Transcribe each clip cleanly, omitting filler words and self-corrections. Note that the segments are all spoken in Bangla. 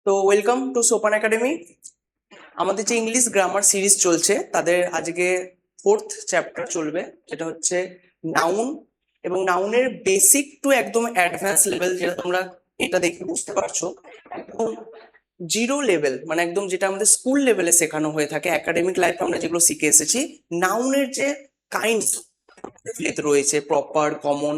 তো ওয়েলকাম টু সোপান একাডেমি। আমাদের যে ইংলিশ গ্রামার সিরিজ চলছে তাদের আজকে 4th চ্যাপ্টার চলবে, যেটা হচ্ছে নাউন। এবং নাউনের বেসিক টু একদম অ্যাডভান্স লেভেল, যেটা তোমরা এটা দেখে বুঝতে পারছো, একদম জিরো লেভেল, মানে একদম যেটা আমাদের স্কুল লেভেলে শেখানো হয়ে থাকে, একাডেমিক লাইফে আমরা যেগুলো শিখে এসেছি। নাউনের যে কাইন্ডস রয়েছে, প্রপার, কমন,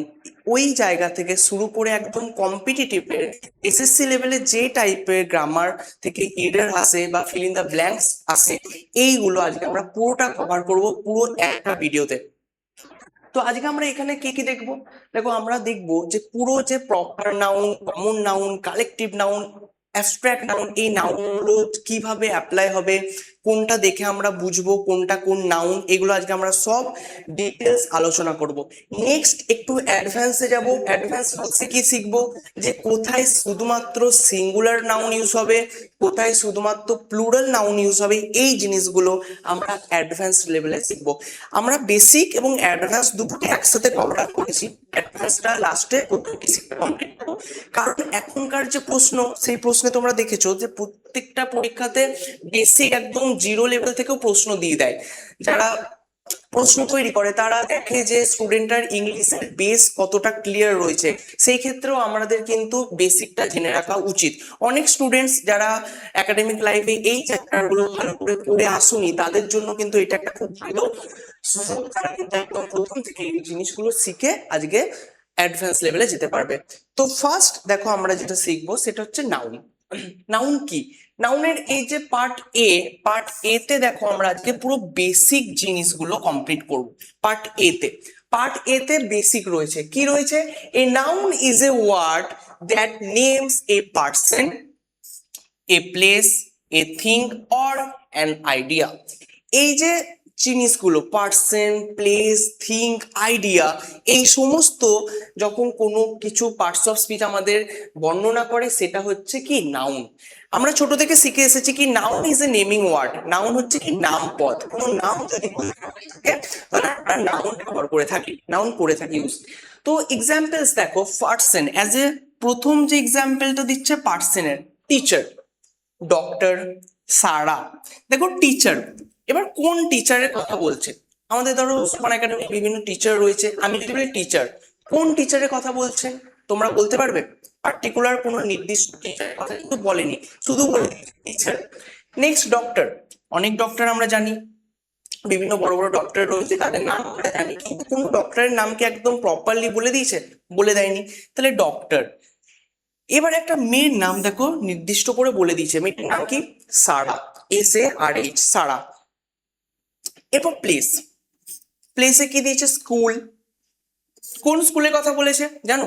ওই জায়গা থেকে শুরু করে একদম কম্পিটিটিভের এসএসসি লেভেলে যে টাইপের গ্রামার থেকে এরর আসে বা ফিল ইন দ্য ব্ল্যাঙ্কস আসে, এইগুলো আজকে আমরা পুরোটা কভার করব পুরো একটা ভিডিওতে। তো আজকে আমরা এখানে কি কি দেখবো? দেখো, আমরা দেখবো যে পুরো যে proper noun, common noun, collective noun, abstract noun, এই নাউনগুলো কিভাবে অ্যাপ্লাই হবে, কোনটা দেখে আমরা বুঝবো কোনটা কোন নাউন, এগুলো আজকে আমরা সব ডিটেলস আলোচনা করব। নেক্সট একটু অ্যাডভান্সে যাব। অ্যাডভান্স হচ্ছে কি শিখবো, যে কোথায় শুধুমাত্র সিঙ্গুলার নাউন ইউজ হবে, কোথায় শুধুমাত্র প্লুরাল নাউন ইউজ হবে, এই জিনিসগুলো আমরা অ্যাডভান্স লেভেলে শিখবো। আমরা বেসিক এবং অ্যাডভান্স দুটোকে একসাথে কভার করেছি, অ্যাডভান্সটা লাস্টে কমপ্লিট করবো। কারণ এখনকার যে প্রশ্ন, সেই প্রশ্নে তোমরা দেখেছো যে প্রত্যেকটা পরীক্ষাতে বেসিক একদম জিরো লেভেল থেকেও প্রশ্ন দিয়ে দেয়। যারা প্রশ্ন তৈরি করে তারা দেখে যে স্টুডেন্টটার ইংলিশের বেস কতটা ক্লিয়ার রয়েছে, সেই ক্ষেত্রেও আমাদের কিন্তু বেসিকটা জেনে রাখা উচিত। অনেক স্টুডেন্টস যারা একাডেমিক লাইফে এই চ্যাপ্টারগুলো ভালো করে পড়ে আসুনি, তাদের জন্য কিন্তু এটা একটা খুব ভালো সুযোগ। তারা কিন্তু একদম প্রথম থেকে এই জিনিসগুলো শিখে আজকে অ্যাডভান্স লেভেলে যেতে পারবে। তো ফার্স্ট দেখো, আমরা যেটা শিখবো সেটা হচ্ছে নাউন। নাউন কি? নাউনের এই যে পার্ট এ তে দেখো, আমরা আজকে পুরো বেসিক জিনিসগুলো কমপ্লিট করব। পার্ট এ তে বেসিক রয়েছে, কি রয়েছে? A noun is a word that names a person, a place, a thing or an idea. এই যে জিনিসগুলো, পার্সন, প্লেস, থিং, আইডিয়া, এই সমস্ত যখন কোনো কিছু পার্টস অফ স্পিচ আমাদের বর্ণনা করে, সেটা হচ্ছে কি নাউন। আমরা ছোট থেকে শিখে এসেছি কি noun is a naming word. Noun হচ্ছে কি নামপদ। কোনো নাম যদি থাকে তাহলে আমরা নাউন ব্যবহার করে থাকি, নাউন করে থাকি ইউজ। তো এক্সাম্পলস দেখো, পার্সন অ্যাজ এ, প্রথম যে এক্সাম্পলটা দিচ্ছে পার্সনের, টিচার, ডক্টর, সারা। দেখো টিচার, এবার কোন টিচারের কথা বলছে? আমাদের ধরো ওসমান একাডেমি বিভিন্ন টিচার রয়েছে, আমি যদি বলি টিচার, কোন টিচারের কথা বলছেন তোমরা বলতে পারবে? পার্টিকুলার কোনো নির্দিষ্ট টিচারের কথা কিন্তু বলেনি, শুধু বলে টিচার। নেক্সট ডক্টর, অনেক ডক্টর আমরা জানি, বিভিন্ন বড় বড় ডক্টর রয়েছে, তাদের নাম আমরা জানি, কিন্তু কোন ডক্টরের নামকে একদম প্রপারলি বলে দিয়েছে? বলে দেয়নি। তাহলে ডক্টর। এবার একটা মেয়ের নাম দেখো নির্দিষ্ট করে বলে দিয়েছে, মেয়েটার নাম কি? সারা, SARH, সারা। এরপর প্লেস, প্লেসে কি দিয়েছে? স্কুল। কোন স্কুলের কথা বলেছে জানো?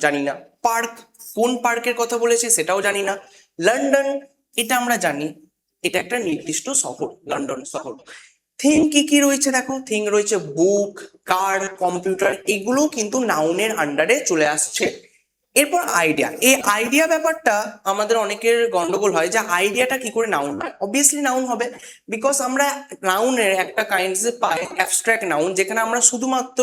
জানি না। পার্ক, কোন পার্কের কথা বলেছে সেটাও জানি না। লন্ডন, এটা আমরা জানি, এটা একটা নির্দিষ্ট শহর, লন্ডন শহর। থিং কি কি রয়েছে দেখো, থিং রয়েছে বুক, কার, কম্পিউটার, এগুলো কিন্তু নাউনের আন্ডারে চলে আসছে। এরপর আইডিয়া, এই আইডিয়া ব্যাপারটা আমাদের অনেকের গন্ডগোল হয়, যে আইডিয়াটা কি করে নাউন হয়? অবভিয়াসলি নাউন হবে, বিকজ আমরা নাউনের একটা কাইন্ডস পাই অ্যাবস্ট্রাক্ট নাউন, যেখানে আমরা শুধুমাত্র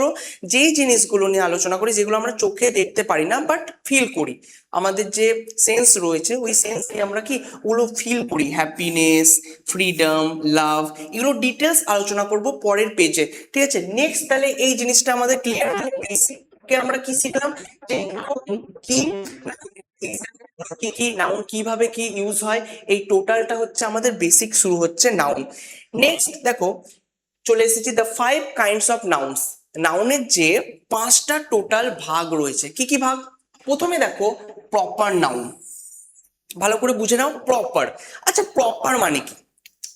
যেই জিনিসগুলো নিয়ে আলোচনা করি, যেগুলো আমরা চোখে দেখতে পারি না বাট ফিল করি, আমাদের যে সেন্স রয়েছে ওই সেন্স নিয়ে আমরা কি ওগুলো ফিল করি, হ্যাপিনেস, ফ্রিডম, লাভ, এগুলো ডিটেলস আলোচনা করব পরের পেজে। ঠিক আছে, নেক্সট তাহলে এই জিনিসটা আমাদের ক্লিয়ার কে আমরা কি শিখলাম, যে noun কি, কি কি নাউন কিভাবে কি ইউজ হয়, এই টোটালটা হচ্ছে আমাদের বেসিক শুরু হচ্ছে নাউন। নেক্সট দেখো, চলে এসেছি দ্য 5 কাইন্ডস অফ নাউন্স। নাউনের যে 5টা টোটাল ভাগ রয়েছে, কি কি ভাগ? প্রথমে দেখো প্রপার নাউন, ভালো করে বুঝে নাও প্রপার। আচ্ছা, প্রপার মানে কি?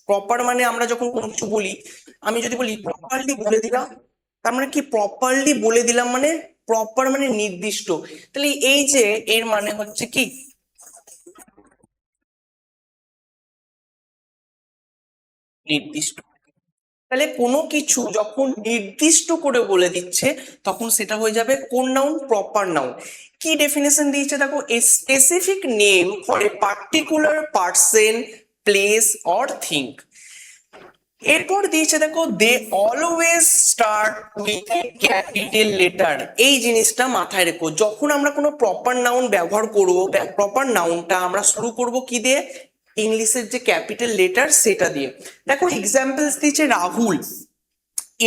প্রপার মানে আমরা যখন কোনো কিছু বলি, আমি যদি বলি প্রপারলি বলে দিলাম, তার মানে কি? প্রপারলি বলে দিলাম মানে প্রপার মানে নির্দিষ্ট। তাহলে এই যে এর মানে হচ্ছে কি নির্দিষ্ট। তাহলে কোনো কিছু যখন নির্দিষ্ট করে বলে দিচ্ছে, তখন সেটা হয়ে যাবে কোন নাউন? Proper noun. কি ডেফিনেশন দিয়েছে দেখো, a specific name for a particular person, place or thing. এরপর দিয়েছে দেখো they always start with capital letter. এই জিনিসটা মাথায় রেখো, যখন আমরা কোনো প্রপার নাউন ব্যবহার করব, প্রপার নাউনটা আমরা শুরু করব কি দিয়ে, ইংলিশের যে ক্যাপিটাল লেটার সেটা দিয়ে। দেখো এক্সাম্পলস দিয়েছে Rahul,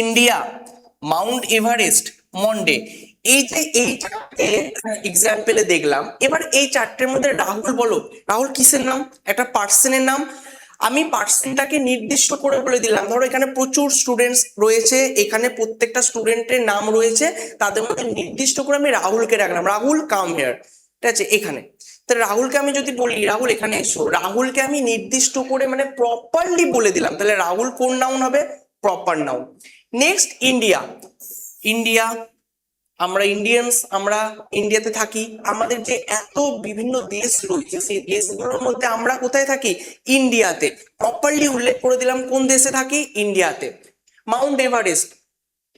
India, Mount Everest, Monday. এই যে এই এক্সাম্পলে দেখলাম, এবার এই চারটের মধ্যে রাহুল বলো, রাহুল কিসের নাম? একটা পার্সনের নাম। আমি পার্সনটাকে নির্দিষ্ট করে বলে দিলাম, ধরো এখানে প্রচুর স্টুডেন্টস রয়েছে, এখানে প্রত্যেকটা স্টুডেন্টের নাম রয়েছে, তাদের মধ্যে নির্দিষ্ট করে আমি রাহুলকে রাখলাম, রাহুল কাম হিয়ার, ঠিক আছে এখানে। তাহলে রাহুলকে আমি যদি বলি রাহুল এখানে এসো, রাহুলকে আমি নির্দিষ্ট করে মানে প্রপারলি বলে দিলাম, তাহলে রাহুল কোন নাউন হবে? Proper noun. Next India, India, আমরা ইন্ডিয়ানস, আমরা ইন্ডিয়াতে থাকি, আমাদের যে এত বিভিন্ন দেশ রয়েছে সেই দেশগুলোর মধ্যে আমরা কোথায় থাকি? ইন্ডিয়াতে। প্রপারলি উল্লেখ করে দিলাম কোন দেশে থাকি, ইন্ডিয়াতে। মাউন্ট এভারেস্ট,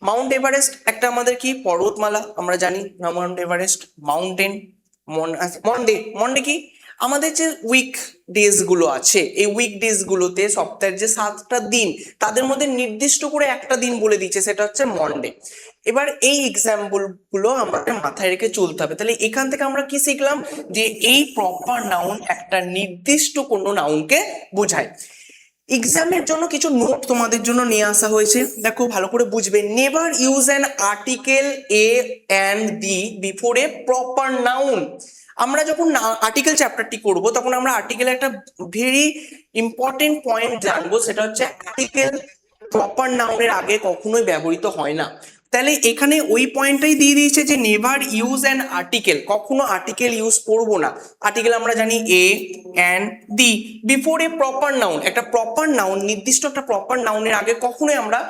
মাউন্ট এভারেস্ট একটা আমাদের কি পর্বতমালা, আমরা জানি Mount Everest mountain. Monday, Monday কি আমাদের যে উইক ডেজ গুলো আছে, এই উইক ডেজ গুলোতে সপ্তাহের যে 7টা দিন তাদের মধ্যে নির্দিষ্ট করে একটা দিন বলে দিচ্ছে, সেটা হচ্ছে মন্ডে। এবার এই এক্সাম্পল গুলো আমাদের মাথায় রেখে চলতে হবে। তাহলে এখান থেকে আমরা কি শিখলাম, যে এই প্রপার নাউন একটা নির্দিষ্ট কোনো নাউনকে বোঝায়। এক্সামের জন্য কিছু নোট তোমাদের জন্য নিয়ে আসা হয়েছে, দেখো ভালো করে বুঝবে। Never use an article a and the before a proper noun. আমরা যখন আর্টিকেল চ্যাপ্টারটি করব তখন আমরা আর্টিকেলের একটা ভেরি ইম্পর্টেন্ট পয়েন্ট জানবো, সেটা হচ্ছে আর্টিকেল প্রপার নাউনের আগে কখনোই ব্যবহৃত হয় না। তাহলে এখানে ওই পয়েন্টটাই দিয়ে দিয়েছে যে নেভার ইউজ অ্যান আর্টিকেল, কখনো আর্টিকেল ইউজ করবো না। আর্টিকেল আমরা জানি a and the before a proper noun, একটা প্রপার নাউন, নির্দিষ্ট একটা প্রপার নাউনের আগে কখনোই আমরা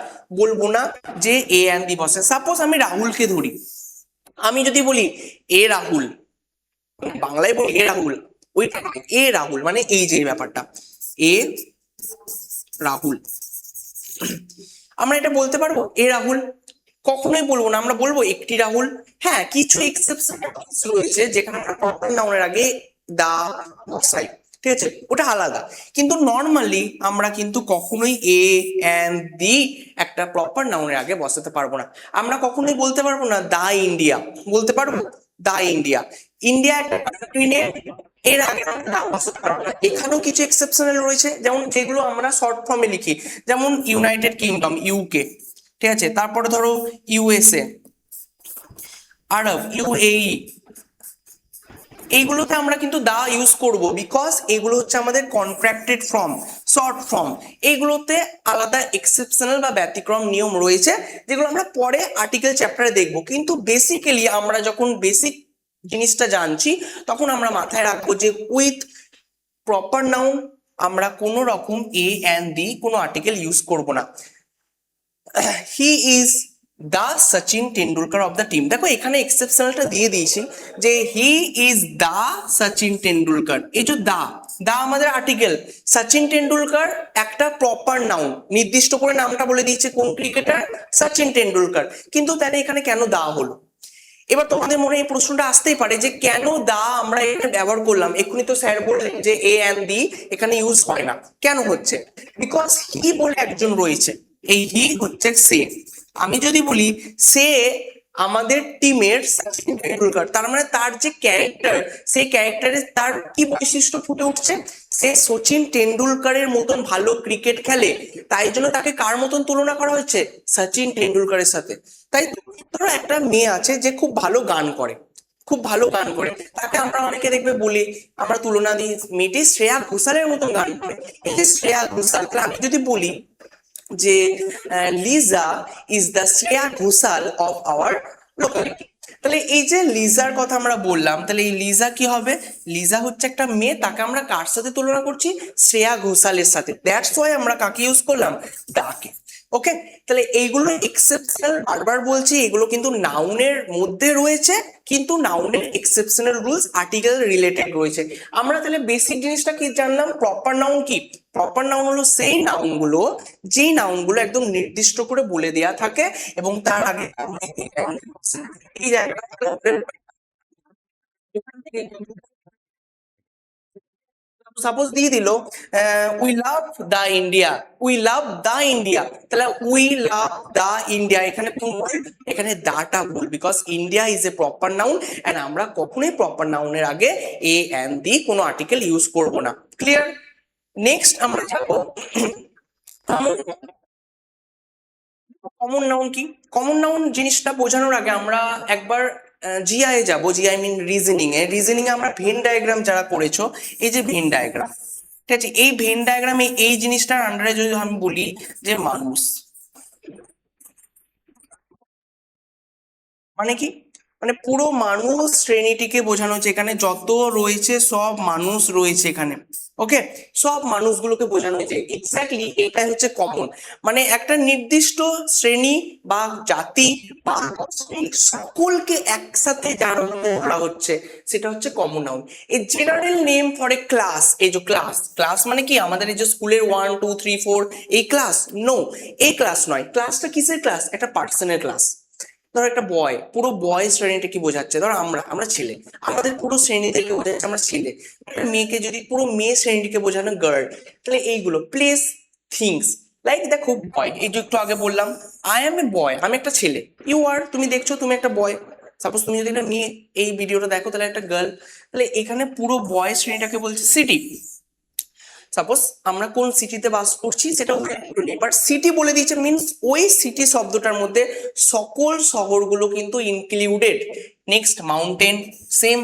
বলবো না যে এ অ্যান্ড দি বসে। সাপোজ আমি রাহুলকে ধরি, আমি যদি বলি এ রাহুল, বাংলায় বলি এ রাহুল, ওই এ রাহুল মানে এই যে ব্যাপারটা এ রাহুল, আমরা এটা বলতে পারবো এ রাহুল? কখনোই বলবো না, আমরা বলবো একটি রাহুল। হ্যাঁ, কিছু এক্সেপশন রয়েছে যেখানে প্রপার নাউনের আগে দা বসাই, ঠিক আছে, ওটা আলাদা। কিন্তু নর্মালি আমরা কিন্তু কখনোই এ এন্ড দি একটা প্রপার নাউনের আগে বসাতে পারবো না। আমরা কখনোই বলতে পারবো না দা ইন্ডিয়া, বলতে পারবো দা ইন্ডিয়া, ইন্ডিয়া একটা country name, এর আগে আমরা দা বসাতে পারবো না। এখানেও কিছু এক্সেপশনাল রয়েছে, যেমন যেগুলো আমরা শর্ট ফর্মে লিখি, যেমন ইউনাইটেড কিংডম ইউকে, ঠিক আছে, তারপরে ধরো ইউএসএ, আরব ইউএই, এইগুলোতে আমরা কিন্তু দা ইউজ করব, বিকজ এগুলো হচ্ছে আমাদের কন্ট্রাক্টেড ফর্ম, শর্ট ফর্ম। এইগুলোতে আলাদা এক্সেপশনাল বা ব্যতিক্রম নিয়ম রয়েছে, যেগুলো আমরা পরে আর্টিকেল চ্যাপ্টারে দেখব। কিন্তু বেসিক্যালি আমরা যখন বেসিক জিনিসটা জানছি তখন আমরা মাথায় রাখবো যে উইথ প্রপার নাউন আমরা কোনো রকম এ অ্যান্ড দি কোনো আর্টিকেল ইউজ করব না। He is the Sachin Tendulkar of the team, দেখো এখানে এক্সেপশনালটা দিয়ে দিয়েছি যে he is the Sachin Tendulkar. এই যে দা, দা আমাদের আর্টিকেল, সচিন টেন্ডুলকার একটা প্রপার নাউন, নির্দিষ্ট করে নামটা বলে দিয়েছে কোন ক্রিকেটার, সচিন টেন্ডুলকার। কিন্তু তাহলে এখানে কেন দা হলো? এবার তোমাদের মনে এই প্রশ্নটা আসতেই পারে যে কেন দা আমরা এখানে ব্যবহার করলাম, এক্ষুনি তো স্যার বললেন যে এ অ্যান্ড দি এখানে ইউজ হয় না, কেন হচ্ছে? বিকজ হি বলে একজন রয়েছে, এই হি হচ্ছে সে। আমি যদি বলি সে আমাদের টিমের সচিন টেন্ডুলকার, তার মানে তার যে ক্যারেক্টার, সেই ক্যারেক্টারে তার কি বৈশিষ্ট্য ফুটে উঠছে, সে সচিন টেন্ডুলকারের মতন ভালো ক্রিকেট খেলে, তাই জন্য তাকে কার মতন তুলনা করা হচ্ছে, সচিন টেন্ডুলকারের সাথে। তাই ধরো একটা মেয়ে আছে যে খুব ভালো গান করে, খুব ভালো গান করে, তাকে আমরা অনেকে দেখবে বলি, আমরা তুলনা দিই মেয়েটি শ্রেয়া ঘোষালের মতন গান করে। এই যে শ্রেয়া ঘোষাল, আমি যদি বলি যে Liza is the Shreya Ghoshal of our locality, তাহলে এই যে লিজার কথা আমরা বললাম, তাহলে এই লিজা কি হবে? লিজা হচ্ছে একটা মেয়ে, তাকে আমরা কার সাথে তুলনা করছি? শ্রেয়া ঘোষালের সাথে। দ্যাটস ওয়াই আমরা কাকে ইউজ করলাম? দাকে। ওকে, তাহলে এইগুলো এক্সেপশনাল, বারবার বলছি এগুলো কিন্তু নাউনের মধ্যে রয়েছে, কিন্তু নাউনের এক্সেপশনাল রুলস আর্টিকেল রিলেটেড রয়েছে। আমরা তাহলে বেসিক জিনিসটা কি জানলাম? প্রপার নাউন কি? প্রপার নাউন হলো সেই নাউনগুলো, যেই নাউনগুলো একদম নির্দিষ্ট করে বলে দেয়া থাকে এবং তার আগে এই জায়গাটা সাপোজ দিয়ে দিল we love the India, we love the India, তাহলে উই লাভ দা ইন্ডিয়া এখানে কোন ভুল? এখানে দাটা ভুল, because India is a proper noun and আমরা কখনোই প্রপার নাউনের আগে এ এন্ড দি কোনো আর্টিকেল ইউজ করব না। ক্লিয়ার? নেক্সট আমরা যাবো কমন নাউন কি। কমন নাউন জিনিসটা বোঝানোর আগে আমরা একবার জিআই যাব, জিআই মিন রিজনিং এ। রিজনিং এ আমরা ভেন ডায়াগ্রাম যারা করেছো, এই যে ভেন ডায়াগ্রাম, ঠিক আছে, এই ভেন ডায়াগ্রামে এই জিনিসটার আন্ডারে যদি আমি বলি যে মানুষ মানে কি, মানে পুরো মানুষ শ্রেণীটিকে বোঝানো হচ্ছে, এখানে যত রয়েছে সব মানুষ রয়েছে এখানে, ওকে, সব মানুষগুলোকে বোঝানো হয়েছে। এক্স্যাক্টলি এটা হচ্ছে কমন, মানে একটা নির্দিষ্ট শ্রেণী বা জাতি বা সকলকে একসাথে যারা বলা হচ্ছে সেটা হচ্ছে common noun. A general name for A class, এই যে ক্লাস, ক্লাস মানে কি আমাদের এই যে স্কুলের 1 2 3 4 এই ক্লাস, নো, এই ক্লাস নয়। ক্লাসটা কিসের ক্লাস? একটা পার্সনের ক্লাস। ধরো একটা বয়, পুরো বয় শ্রেণীটা কি বোঝাচ্ছে? ধরো আমরা আমরা ছেলে, আমাদের পুরো শ্রেণী থেকে বোঝাচ্ছে আমরা ছেলে। একটা মেয়েকে যদি পুরো মেয়ে শ্রেণীটিকে বোঝানো গার্ল, তাহলে এইগুলো প্লেস, থিংস, লাইক দেখো বয়, এই যে একটু আগে বললাম আই এম এ বয়, আমি একটা ছেলে, ইউ আর, তুমি দেখছো তুমি একটা বয়। সাপোজ তুমি যদি একটা মেয়ে এই ভিডিওটা দেখো তাহলে একটা গার্ল, তাহলে এখানে পুরো বয় শ্রেণীটাকে বলছে সিটি। সাপোজ আমরা কোন সিটিতে বাস করছি সেটা এবার সিটি বলে দিয়েছে, মিনস ওই সিটি শব্দটার মধ্যে সকল শহরগুলো কিন্তু included. Next mountain, same,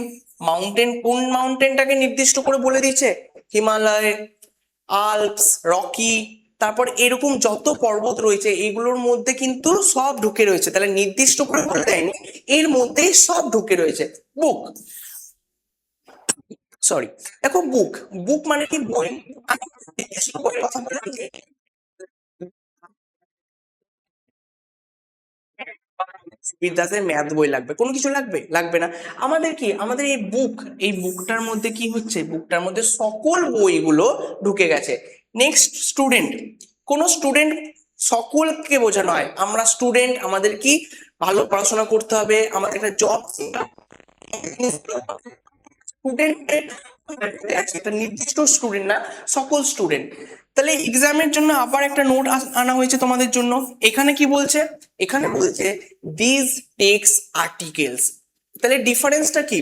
mountain কোন মাউন্টেনটাকে নির্দিষ্ট করে বলে দিয়েছে? হিমালয়, আল্পস, রকি, তারপর এরকম যত পর্বত রয়েছে এগুলোর মধ্যে কিন্তু সব ঢুকে রয়েছে, তাহলে নির্দিষ্ট করে বলে দেয়নি, এর মধ্যেই সব ঢুকে রয়েছে। বুক, সরি, দেখো বুক, বুক মানে কি বই। বইয়ের কথা বললাম যে বিদ্যাতে ম্যাথ বই লাগবে, কোনো কিছু লাগবে লাগবে না। আমাদের কি, আমাদের এই বুক, এই বুকটার মধ্যে কি হচ্ছে? বুকটার মধ্যে সকল বইগুলো ঢুকে গেছে। নেক্সট স্টুডেন্ট, কোন স্টুডেন্ট সকলকে বোঝানো হয়, আমরা স্টুডেন্ট, আমাদের কি ভালো পড়াশোনা করতে হবে, আমাদের একটা জব, স্টুডেন্টের একটা নির্দিষ্ট স্টুডেন্ট না, সকল স্টুডেন্ট। তাহলে এক্সামের জন্য আবার একটা নোট আনা হয়েছে তোমাদের জন্য। এখানে কি বলছে? এখানে বলছে দিস টেক্স আর্টিকেলস। তাহলে ডিফারেন্সটা কি?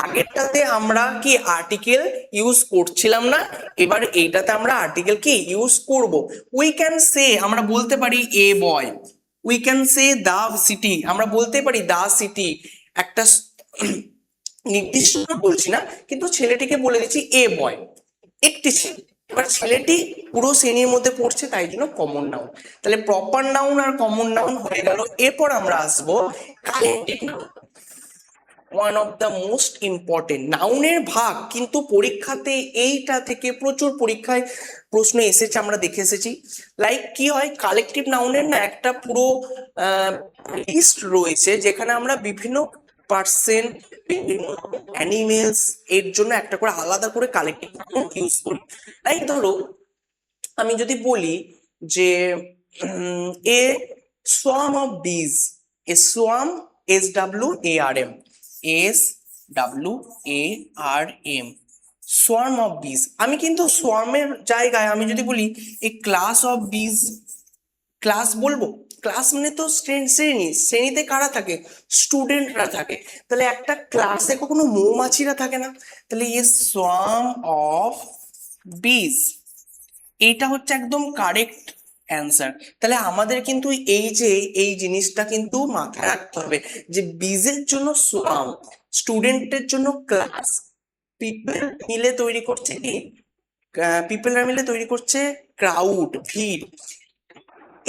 আগেরটাতে আমরা কি আর্টিকেল ইউজ করছিলাম না, এবার এইটাতে আমরা আর্টিকেল কি ইউজ করব। উই ক্যান সে, আমরা বলতে পারি a boy, we can say the city, আমরা বলতে পারি দা সিটি, একটা নির্দিষ্ট বলছি না, কিন্তু ছেলেটিকে বলে দিচ্ছি এ বয়, একটি ছেলে। এবার ছেলেটি পুরো শ্রেণীর মধ্যে পড়ছে তাই জন্য কমন নাউন। তাহলে প্রপার নাউন আর কমন নাউন হয়ে গেল। এরপর আমরা আসবো one of the most important নাউনের ভাগ, কিন্তু পরীক্ষাতে এইটা থেকে প্রচুর পরীক্ষায় প্রশ্ন এসেছে, আমরা দেখে এসেছি। লাইক কি হয়, কালেকটিভ নাউনের না একটা পুরো লিস্ট রয়েছে যেখানে আমরা বিভিন্ন পার্সন, অ্যানিমেলস এর জন্য একটা করে আলাদা করে কালেকটিভ নাউন ইউজ করি। লাইক ধরো আমি যদি বলি যে a swarm of bees, a swarm, SWARM, SWARM, swarm of bees. আমি কিন্তু সোয়ার্মের জায়গায় আমি যদি বলি a class of bees, class বলবো? ক্লাস মানে তো শ্রেণী, শ্রেণীতে কারা থাকে? স্টুডেন্টরা থাকে। তাহলে একটা ক্লাসে কখনো মৌমাছিরা থাকে না, তাহলে এ সোয়ার্ম অফ বিজ, এইটা হচ্ছে একদম কারেক্ট অ্যান্সার। তাহলে আমাদের কিন্তু এই যে এই জিনিসটা কিন্তু মাথায় রাখতে হবে যে বিজের জন্য সোয়াম, স্টুডেন্টের জন্য ক্লাস, পিপল মিলে তৈরি করছে কি, পিপলরা মিলে তৈরি করছে ক্রাউড, ভিড়।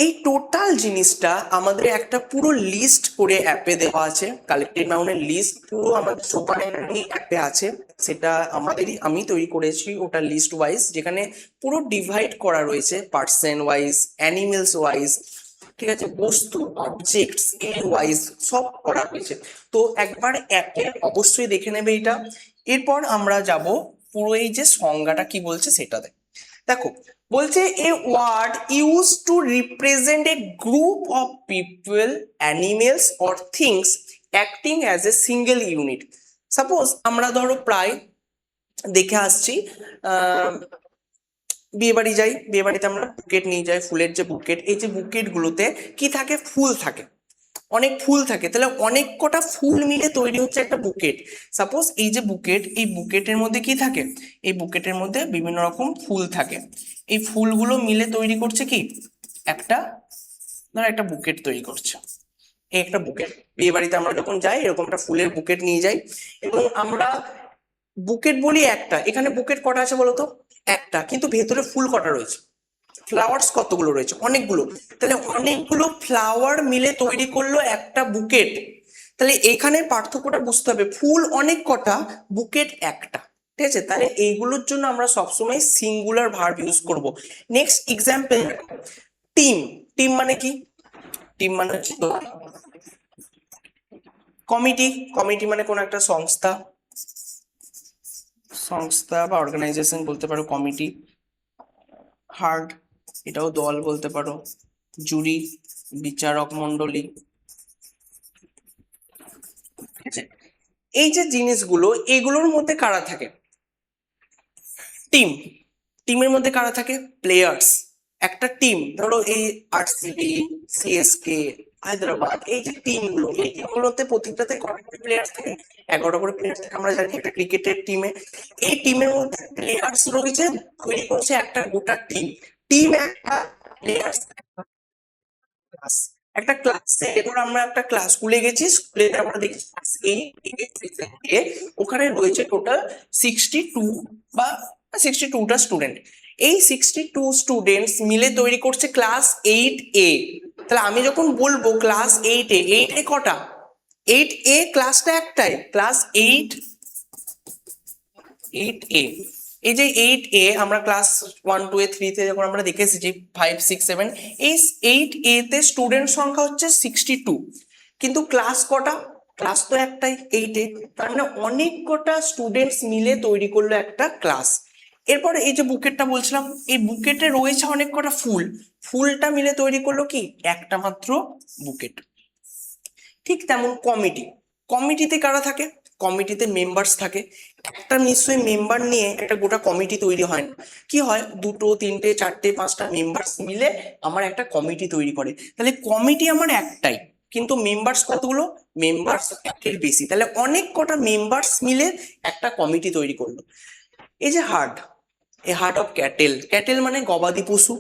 এই টোটাল জিনিসটা আমাদের একটা পুরো লিস্ট করে অ্যাপে দেওয়া আছে, কালেক্টিভ নাউনের লিস্ট পুরো আমাদের সুপার অ্যাপে আছে। সেটা আমাদেরই, আমি তৈরি করেছি ওটা লিস্ট ওয়াইজ, যেখানে পুরো ডিভাইড করা রয়েছে পার্সন ওয়াইজ, অ্যানিমেলস ওয়াইজ, ঠিক আছে, বস্তু, অবজেক্টস এর ওয়াইজ সব করা হয়েছে। তো একবার অ্যাপে অবশ্যই দেখে নেবে এটা। এরপর আমরা যাব পুরো এই যে সংজ্ঞাটা কি বলছে সেটাতে। দেখো বলছে a word use to represent a group of people, animals or things acting as a single unit. Suppose আমরা ধরো প্রায় দেখে আসছি। বিয়ে বাড়ি যাই, বিয়ে বাড়িতে আমরা বুকেট নিয়ে যাই, ফুলের যে বুকেট, এই যে বুকেট গুলোতে কি থাকে, ফুল থাকে, অনেক ফুল থাকে, তাহলে অনেক কটা ফুল মিলে তৈরি হচ্ছে একটা বুকেট। সাপোজ এই যে বুকেট, এই বুকেটের মধ্যে কি থাকে, এই বুকেটের মধ্যে বিভিন্ন রকম ফুল থাকে, এই ফুলগুলো মিলে তৈরি করছে কি একটা, ধর একটা বুকেট তৈরি করছে। এই একটা বুকেট, বিয়ে বাড়িতে আমরা যখন যাই এরকম একটা ফুলের বুকেট নিয়ে যাই, এবং আমরা বুকেট বলি একটা, এখানে বুকেট কটা আছে বলতো, একটা, কিন্তু ভেতরে ফুল কটা রয়েছে, ফ্লাওয়ার্স কতগুলো রয়েছে, অনেকগুলো, তাহলে অনেকগুলো ফ্লাওয়ার মিলে তৈরি করলো একটা বুকেট। তাহলে এখানে পার্থক্যটা বুঝতে হবে, ফুল অনেক কটা, বুকেট একটা, ঠিক আছে? তাহলে এইগুলোর জন্য আমরা সবসময় সিঙ্গুলার ভার্ব ইউজ করব। Next example, team. টিম মানে কি, টিম মানে হচ্ছে কমিটি। কমিটি মানে কোন একটা সংস্থা, সংস্থা বা অর্গানাইজেশন বলতে পারো কমিটি। হার্ড, এটাও দল বলতে পারো। জুরি, বিচারক মন্ডলী। এই যে জিনিসগুলো, এগুলোর মধ্যে কারা থাকে, টিম। টিমের মধ্যে কারা থাকে, প্লেয়ার্স। একটা টিম, ধরো এই আরসিবি, সিএসকে, হায়দ্রাবাদ, এই যে টিমগুলো, এই টিমগুলোতে প্রত্যেকটাতে কয়টা প্লেয়ার থাকে, 11টা করে প্লেয়ার থাকে। আমরা জানি একটা ক্রিকেটের টিমে, এই টিমের মধ্যে প্লেয়ার্স রয়েছে, তৈরি করছে একটা গোটা টিম। টিম একটা, প্লেয়ার্স ক্লাস। একটা ক্লাসে, এবার আমরা একটা ক্লাস স্কুলে গেছি, স্কুলে আমরা দেখছি class 8 ওখানে রয়েছে টোটাল 62 বা 62টা স্টুডেন্ট। এই 62 স্টুডেন্টস মিলে তৈরি করছে ক্লাস 8A। তাহলে আমি যখন বলবো ক্লাস 8A, 8A কটা, 8A ক্লাসটা একটাই, ক্লাস 8A। এই যে 8A আমরা ক্লাস 1 2 এ 3 তে যখন আমরা দেখে এসেছি, 5 6 7, এই 8A তে স্টুডেন্ট সংখ্যা হচ্ছে 62, কিন্তু ক্লাস কটা, ক্লাস তো একটাই 8A, তার মানে অনেক কটা স্টুডেন্টস মিলে তৈরি করলো একটা ক্লাস। এরপরে এই যে বুকেটটা বলছিলাম, এই বুকেটে রয়েছে অনেক কটা ফুল, ফুলটা মিলে তৈরি করলো কি একটা মাত্র বুকেট। ঠিক তেমন কমিটি, কমিটিতে কারা থাকে, কমিটিতে মেম্বার্স থাকে। একটা নিশ্চয়ই মেম্বার নিয়ে একটা গোটা কমিটি তৈরি হয় না, কি হয়, 2 3 4 5টা মেম্বার্স মিলে আমার একটা কমিটি তৈরি করে। তাহলে কমিটি আমার একটাই, কিন্তু মেম্বার্স কতগুলো, মেম্বার্স একের বেশি, তাহলে অনেক কটা মেম্বার্স মিলে একটা কমিটি তৈরি করলো। এই যে heart, A heart of cattle, cattle মানে গবাদি পশু।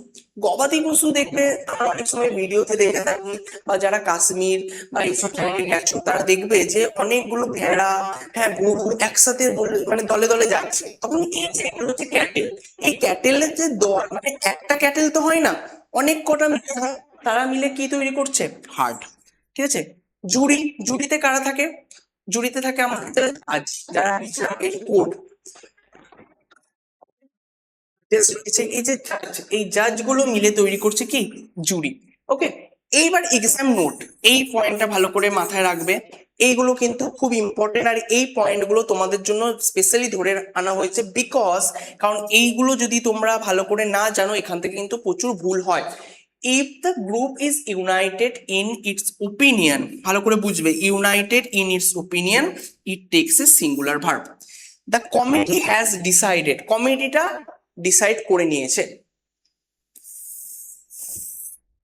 গবাদি পশু দেখবে আমরা অনেক সময় ভিডিওতে দেখে থাকি, বা যারা কাশ্মীর বা এইসব জায়গায় গেছো তারা দেখবে যে অনেকগুলো ভেড়া, হ্যাঁ গরু একসাথে মানে দলে দলে যাচ্ছে, তখন এই যে এগুলো হচ্ছে ক্যাটেল। এই ক্যাটেলের যে দল, মানে একটা ক্যাটেল তো হয় না, অনেক কটা মিলে হয়, তারা মিলে কি তৈরি করছে, হার্ট। ঠিক আছে? জুরি, জুরিতে কারা থাকে, জুরিতে থাকে আমাদের আজ যারা কোর্ট, এই যে জাজ, এই জাজ গুলো মিলে তৈরি করছে কি জুরি। ওকে, এইবার এক্সাম নোট, এই পয়েন্টটা ভালো করে মাথায় রাখবে, এইগুলো কিন্তু খুব ইম্পর্টেন্ট, আর এই পয়েন্টগুলো তোমাদের জন্য স্পেশালি ধরে আনা হয়েছে বিকজ, কারণ এইগুলো যদি তোমরা ভালো করে না জানো এখান থেকে কিন্তু প্রচুর ভুল হয়। If the group is united in its opinion, ভালো করে বুঝবে, united in its opinion, it takes a singular verb. The committee has decided, কমিটিটা ডিসাইড করে নিয়েছে,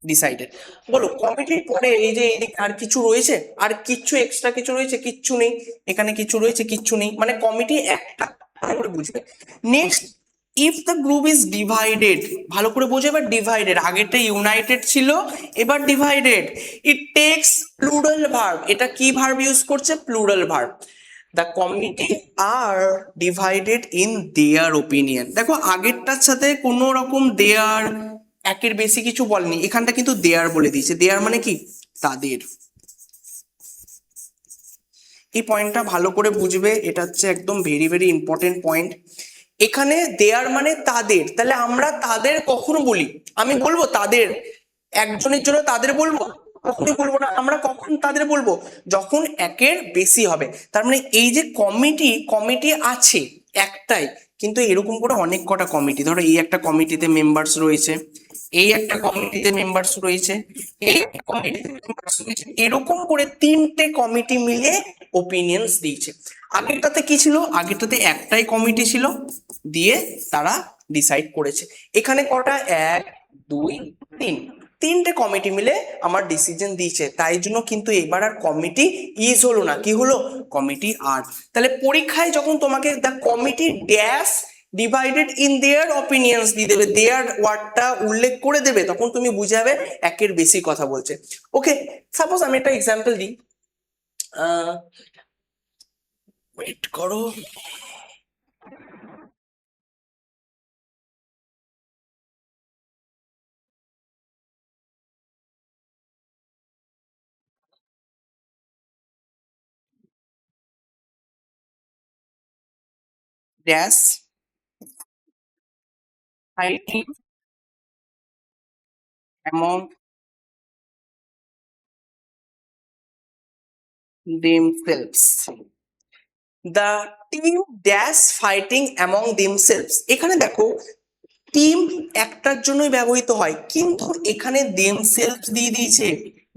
ডিসাইডেড। বলো কমিটির পরে এই যে এইদিকে আর কিছু রয়েছে, আর কিছু এক্সট্রা কিছু রয়েছে, কিচ্ছু নেই, এখানে কিছু রয়েছে, কিচ্ছু নেই, মানে কমিটি একটা, ভালো করে বুঝবে। Next, if the group is divided, ভালো করে বোঝো, এবার ডিভাইডেড, আগেরটা ইউনাইটেড ছিল, এবার divided, it takes plural verb, এটা কি ভার্ব ইউজ করছে, plural verb. The committee are divided in their opinion, দেখো আগেরটার সাথে কোনো রকম দেয়ার, একের বেশি কিছু বলেনি, এখানটা কিন্তু দেয়ার বলে দিয়েছে, দেয়ার মানে কি তাদের। এই পয়েন্টটা ভালো করে বুঝবে, এটা হচ্ছে একদম ভেরি ভেরি ইম্পর্টেন্ট পয়েন্ট। এখানে দেয়ার মানে তাদের, তাহলে আমরা তাদের কখনো বলি, আমি বলবো তাদের, একজনের জন্য তাদের বলবো, কখনোই বলবো না। আমরা কখন তাদের বলবো, যখন একের বেশি হবে। তার মানে এই যে কমিটি, কমিটি আছে একটাই, কিন্তু এরকম করে অনেক কটা কমিটি, ধরো এই একটা কমিটিতে মেম্বার্স রয়েছে, এই একটা কমিটিতে মেম্বার্স রয়েছে, এই একটা কমিটিতে মেম্বার্স রয়েছে, এরকম করে 3টে কমিটি মিলে ওপিনিয়ন্স দিয়েছে। আগেরটাতে কি ছিল, আগেরটাতে একটাই কমিটি ছিল, দিয়ে তারা ডিসাইড করেছে। এখানে কটা, 1 2 3, 3টে কমিটি মিলে আমার ডিসিশন দিয়েছে, তাই জন্য কিন্তু এবার আর কমিটি ইজ হলো না, কি হলো, কমিটি আর। তাহলে পরীক্ষায় যখন তোমাকে the committee dash divided in there opinions দিয়ে দেবে, দেয়ার ওয়ার্ডটা উল্লেখ করে দেবে, তখন তুমি বুঝে যাবে একের বেশি কথা বলছে। ওকে, সাপোজ আমি একটা এক্সাম্পল দিই, ওয়েট করো, dash fighting among themselves, the team dash fighting among themselves। এখানে দেখো টিম একটার জন্যই ব্যবহৃত হয়, কিন্তু এখানে themselves দিয়ে দিয়েছে।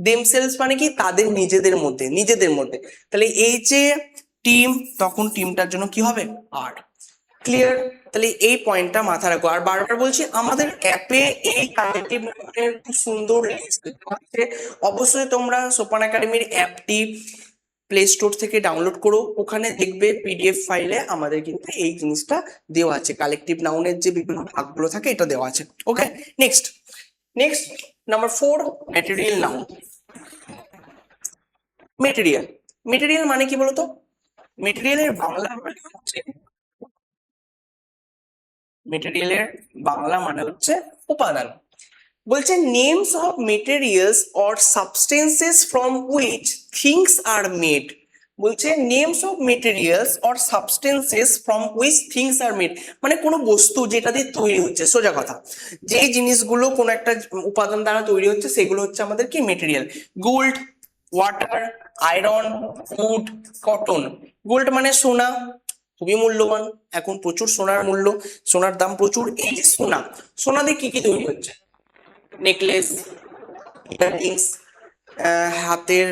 themselves মানে কি, তাদের নিজেদের মধ্যে, নিজেদের মধ্যে। তাহলে এই যে টিম, তখন টিমটার জন্য কি হবে, আর। ক্লিয়ার? তাহলে এই পয়েন্টটা মাথায় রাখো। আর বারবার বলছি, আমাদের অ্যাপে এই কালেক্টিভ নাউনের খুব সুন্দর লিস্ট আছে। অবশ্যই তোমরা সোপান একাডেমির অ্যাপটি প্লে স্টোর থেকে ডাউনলোড করো, ওখানে দেখবে পিডিএফ ফাইলে আমাদের কিন্তু এই জিনিসটা দেওয়া আছে, কালেক্টিভ নাউনের যে বিভিন্ন ভাগগুলো থাকে এটা দেওয়া আছে। Okay, next next number 4, material noun. Material, material মানে কি বলতো, মেটেরিয়ালের বাংলা মানে হচ্ছে, মেটেরিয়ালের বাংলা মানে হচ্ছে উপাদান। বলছে names of materials or substances from which things are made. বলছে names of materials or substances from which things are made, মানে কোনো বস্তু যেটা দিয়ে তৈরি হচ্ছে, সোজা কথা, যে জিনিসগুলো কোনো একটা উপাদান দ্বারা তৈরি হচ্ছে সেগুলো হচ্ছে আমাদের কি, material. Gold, water, iron, wood, cotton. Gold মানে সোনা, খুবই মূল্যবান, এখন প্রচুর সোনার মূল্য, সোনার দাম প্রচুর। এই যে সোনা, সোনা দিয়ে কি কি তৈরি হচ্ছে, নেকলেস, ইয়াররিংস, হাতের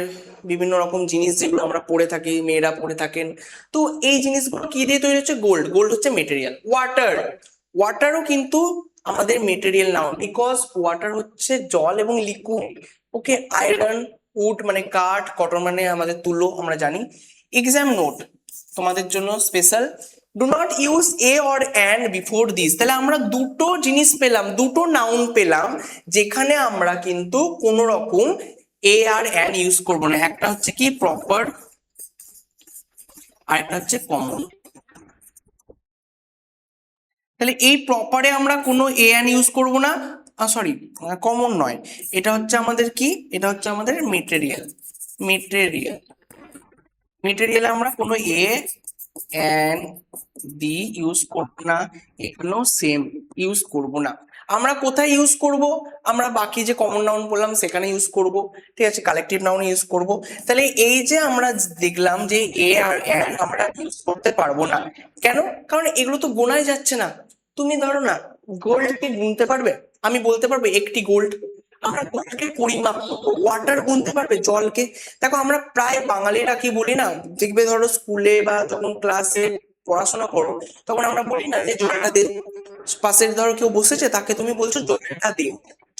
বিভিন্ন রকম জিনিস যেগুলো আমরা পরে থাকি, মেয়েরা পরে থাকেন। তো এই জিনিসগুলো কি দিয়ে তৈরি হচ্ছে, গোল্ড, গোল্ড হচ্ছে মেটেরিয়াল। ওয়াটার, ওয়াটারও কিন্তু আমাদের মেটেরিয়াল নাও, বিকজ ওয়াটার হচ্ছে জল এবং লিকুইড। ওকে, আয়রন, উড মানে কাঠ, কটন মানে আমাদের তুলো, আমরা জানি। এক্সাম নোট তোমাদের জন্য special, do not use a or and before this. তাহলে আমরা দুটো জিনিস পেলাম, দুটো নাউন পেলাম, যেখানে আমরা কিন্তু কোন রকম এ আর অ্যান্ড ইউজ করবো না। একটা হচ্ছে কি প্রপার, আর একটা হচ্ছে কমন। তাহলে এই প্রপারে আমরা কোনো এ অ্যান্ড ইউজ করবো না, সরি কমন নয়, এটা হচ্ছে আমাদের কি, এটা হচ্ছে আমাদের মেটেরিয়াল। মেটেরিয়াল, মেটেরিয়ালে আমরা কোনো এ অ্যান্ড দি ইউজ করব না, এখানেও সেম ইউজ করব না। আমরা কোথায় ইউজ করব, আমরা বাকি যে কমন নাউন বললাম সেখানে ইউজ করব, ঠিক আছে, কালেকটিভ নাউন ইউজ করব। তাহলে এই যে আমরা দেখলাম যে এ আর অ্যান্ড আমরা ইউজ করতে পারবো না, কেন, কারণ এগুলো তো গোনাই যাচ্ছে না। তুমি ধরো না, গোল্ডকে গুনতে পারবে, আমি বলতে পারবো একটি গোল্ড, আমরা গোল্ডকে পরিমাপ করবো, ওয়াটার গুনতে পারবে জলকে। দেখো আমরা প্রায় বাঙালিরা কি বলি না, দেখবে ধরো স্কুলে বা যখন ক্লাসে পড়াশোনা করো, তখন আমরা বলি না যে জলটা দে, পাশের ধরো কেউ বসেছে তাকে তুমি বলছো জলটা দে,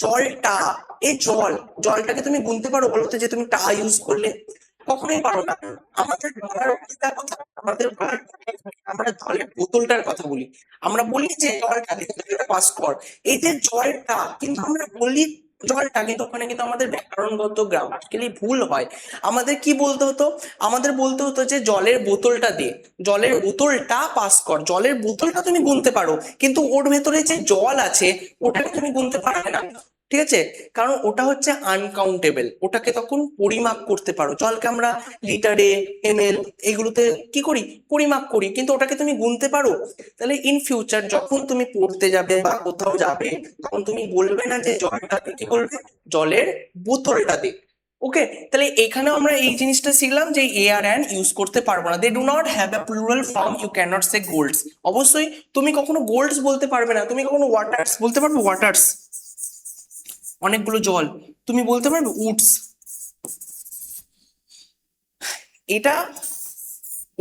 জলটা, এই জল, জলটাকে তুমি গুনতে পারো, বলতে যে তুমি টা ইউজ করলে, কখনোই পারো না। আমাদের বলার অবস্থার কথা, আমাদের বলার, আমরা জলের বোতলটার কথা বলি, আমরা বলি যে জলটা পাস কর, এই যে জলটা, কিন্তু আমরা বলি জলটা, কিন্তু ওখানে কিন্তু আমাদের ব্যাকরণগত গ্রামাটিক্যালি ভুল হয়। আমাদের কি বলতে হতো, আমাদের বলতে হতো যে জলের বোতলটা দে, জলের বোতলটা পাস কর। জলের বোতলটা তুমি গুনতে পারো, কিন্তু ওর ভেতরে যে জল আছে ওটাকে তুমি গুনতে পারবে না, ঠিক আছে, কারণ ওটা হচ্ছে আনকাউন্টেবল, ওটাকে তখন পরিমাপ করতে পারো। জলকে আমরা লিটারে, এমএল এগুলোতে কি করি, পরিমাপ করি, কিন্তু ওটাকে তুমি গুনতে পারো। তাহলে ইন ফিউচার যখন তুমি পড়তে যাবে বা কোথাও যাবে, তখন তুমি বলবে না যে জলটাকে কি করবে, জলের বোতলটা দে। ওকে, তাহলে এখানে আমরা এই জিনিসটা শিখলাম যে এ আর অ্যান ইউজ করতে পারবো না, they do not have a plural form, you can not say golds. অবশ্যই তুমি কখনো গোল্ডস বলতে পারবে না, তুমি কখনো ওয়াটার্স বলতে পারবে, ওয়াটার্স অনেকগুলো জল, তুমি বলতে পারবে উডস, এটা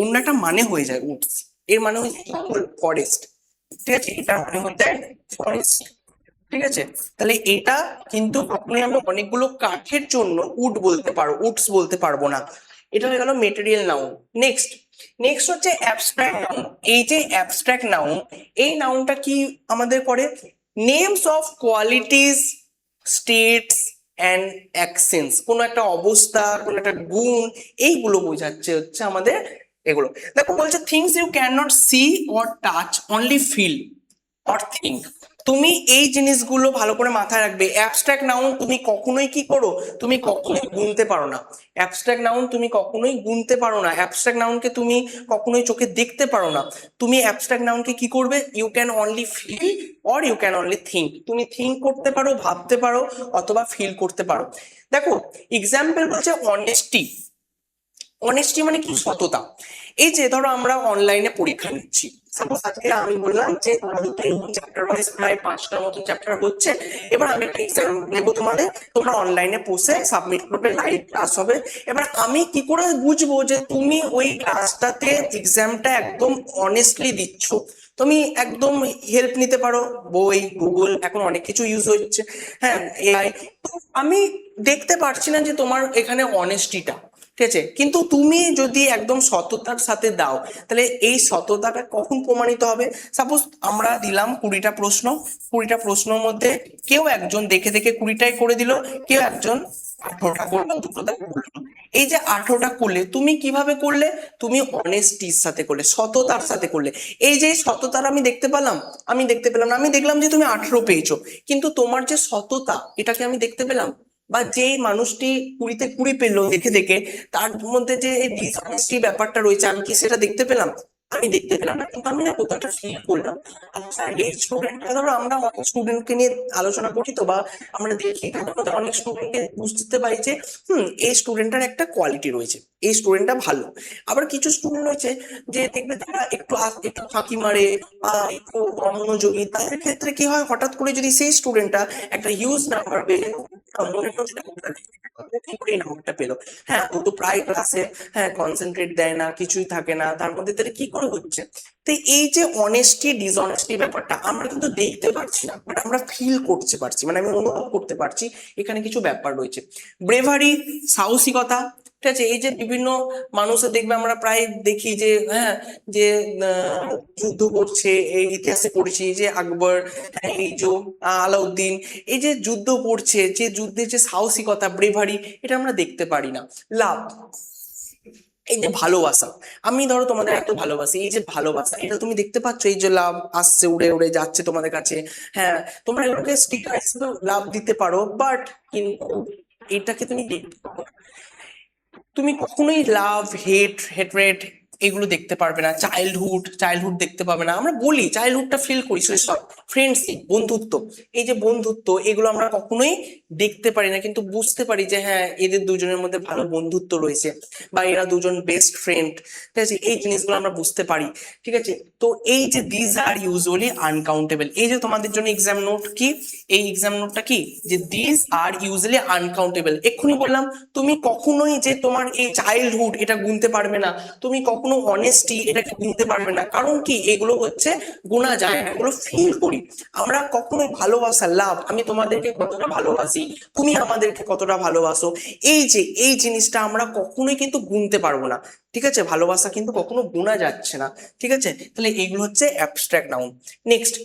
অন্য একটা মানে হয়ে যায় উডস, এর মানে হচ্ছে ফরেস্ট, ঠিক আছে, এটা মানে হচ্ছে ফরেস্ট, ঠিক আছে। তাহলে এটা কিন্তু কখনোই আমরা অনেকগুলো কাঠের জন্য উড বলতে পারবো, উডস বলতে পারবো না। এটা হয়ে গেল মেটেরিয়াল নাউন। নেক্সট নেক্সট হচ্ছে অ্যাবস্ট্রাক্ট নাউন। এই যে অ্যাবস্ট্রাক্ট নাউন, এই নাউনটা কি আমাদের করে, names of qualities, states and actions, কোনো একটা অবস্থা, কোনো একটা গুণ, এইগুলো বোঝাচ্ছে হচ্ছে আমাদের এগুলো। দেখো বলছে things you can not see or touch, only feel or think. তুমি এই জিনিসগুলো ভালো করে মাথায় রাখবে। অ্যাবস্ট্রাক্ট নাউন তুমি কখনোই কি করো, তুমি কখনোই গুনতে পারো না। অ্যাবস্ট্রাক্ট নাউন তুমি কখনোই গুনতে পারো না, অ্যাবস্ট্রাক্ট নাউনকে তুমি কখনোই চোখে দেখতে পারো না। তুমি অ্যাবস্ট্রাক্ট নাউনকে কি করবে, you can only feel or you can only think, তুমি থিঙ্ক করতে পারো, ভাবতে পারো, অথবা ফিল করতে পারো। দেখো এক্সাম্পল হচ্ছে অনেস্টি। অনেস্টি মানে কি, সততা। এই যে ধরো আমরা অনলাইনে পরীক্ষা নিচ্ছি, সাপোজ আজকে আমি বললাম যে চ্যাপ্টার ওয়াইজ প্রায় 5টার মতো চ্যাপ্টার হচ্ছে, এবার আমি একটা এক্সাম নেবো তোমাদের, তোমরা অনলাইনে বসে সাবমিট করবে, লাইভ ক্লাস হবে। এবার আমি কি করে বুঝবো যে তুমি ওই ক্লাসটাতে এক্সামটা একদম অনেস্টলি দিচ্ছ? তুমি একদম হেল্প নিতে পারো, বই, গুগল, এখন অনেক কিছু ইউজ হচ্ছে, হ্যাঁ, এআই। আমি দেখতে পারছি না যে তোমার এখানে অনেস্টিটা, ঠিক আছে, কিন্তু তুমি যদি একদম সততার সাথে দাও, তাহলে এই সততাটা কখন প্রমাণিত হবে? সাপোজ আমরা দিলাম 20টা প্রশ্ন, 20টা প্রশ্নের মধ্যে কেউ একজন দেখে দেখে 20টাই করে দিল, কেউ একজন 18টা করলো, দুটোটা করলো। এই যে 18টা করলে তুমি কিভাবে করলে, তুমি অনেস্টির সাথে করলে, সততার সাথে করলে। এই যে সততার আমি দেখতে পেলাম, আমি দেখতে পেলাম না, আমি দেখলাম যে তুমি 18 পেয়েছো, কিন্তু তোমার যে সততা এটাকে আমি দেখতে পেলাম। বা যে মানুষটি 20তে 20 পেলো দেখে দেখে, তার মধ্যে যে ডিসঅনেস্টি ব্যাপারটা রয়েছে, আমি কি সেটা দেখতে পেলাম? আমি দেখতে পেলাম না, কিন্তু আমি না কোথাটা ফিল করলাম। স্টুডেন্টরা, ধরো আমরা অনেক স্টুডেন্টকে নিয়ে আলোচনা করি তো, বা আমরা দেখি তাদের মধ্যে অনেক স্টুডেন্টকে বুঝতে পারি যে এই স্টুডেন্টটার একটা কোয়ালিটি রয়েছে, এই স্টুডেন্টটা ভালো। আবার কিছু স্টুডেন্ট রয়েছে যে দেখবে তারা একটু ফাঁকি মারে বা একটু অমনোযোগী, তাদের ক্ষেত্রে কি হয়, হঠাৎ করে যদি সেই স্টুডেন্টটা একটা হিউজ নাম্বার পেয়ে মনে হচ্ছে কি করে এই নাম্বারটা পেলো, হ্যাঁ ও তো প্রায় ক্লাসে, হ্যাঁ কনসেন্ট্রেট দেয় না, কিছুই থাকে না তার মধ্যে, তাহলে কি করে হচ্ছে? তো এই যে অনেস্টি ডিসঅনেস্টি ব্যাপারটা আমরা কিন্তু দেখতে পারছি না, বাট আমরা ফিল করতে পারছি, মানে আমি অনুভব করতে পারছি এখানে কিছু ব্যাপার রয়েছে। ব্রেভারি, সাহসিকতা, ঠিক আছে, এই যে বিভিন্ন মানুষের দেখবে আমরা প্রায় দেখি যে, হ্যাঁ, যে যুদ্ধ করছে, এই ইতিহাসে পড়েছি যে আকবর, হ্যাঁ, এই যে আলাউদ্দিন, এই যে যুদ্ধ করছে, যে যুদ্ধের যে সাহসিকতা, ব্রেভারি, এটা আমরা দেখতে পারি না। লাভ, এই যে ভালোবাসা, আমি ধরো তোমাদের এত ভালোবাসি, এই যে ভালোবাসা এটা তুমি দেখতে পাচ্ছ, এই যে লাভ আসছে, উড়ে উড়ে যাচ্ছে তোমাদের কাছে, হ্যাঁ, তোমরা এগুলোকে স্টিকার হিসেবে লাভ দিতে পারো, বাট কিন্তু এটাকে তুমি দেখতে পারো না। তুমি কখনোই লাভ, হেট্রেট এগুলো দেখতে পারবে না। চাইল্ডহুড, চাইল্ডহুড দেখতে পাবে না। আমরা বলি চাইল্ডহুডটা ফিল করি, সব ফ্রেন্ডশিপ, বন্ধুত্ব, এই যে বন্ধুত্ব, এগুলো আমরা কখনোই দেখতে পারি না, কিন্তু বুঝতে পারি যে হ্যাঁ এদের দুজনের মধ্যে ভালো বন্ধুত্ব রয়েছে, বা এরা দুজন বেস্ট ফ্রেন্ড, ঠিক আছে, এই জিনিসগুলো আমরা বুঝতে পারি, ঠিক আছে। তো এই যে দিজ আর ইউজুয়ালি আনকাউন্টেবল, এই যে তোমাদের জন্য এক্সাম নোট কি, এই এক্সাম নোটটা কি, যে দিজ আর ইউজুয়ালি আনকাউন্টেবল। এক্ষুনি বললাম তুমি কখনোই যে তোমার এই চাইল্ডহুড এটা গুনতে পারবে না, তুমি কখনো অনেস্টি এটাকে গুনতে পারবে না, কারণ কি এগুলো হচ্ছে গোনা যায় না, এগুলো ফিল করি আমরা। কখনোই ভালোবাসা, লাভ, আমি তোমাদেরকে কতটা ভালোবাসি, তুমি আমাদেরকে কতটা ভালোবাসো, এই যে এই জিনিসটা আমরা কখনোই কিন্তু গুনতে পারবো না, ঠিক আছে, ভালোবাসা কিন্তু কখনো গোনা যাচ্ছে না, ঠিক আছে। তাহলে এইগুলো হচ্ছে abstract noun. Next,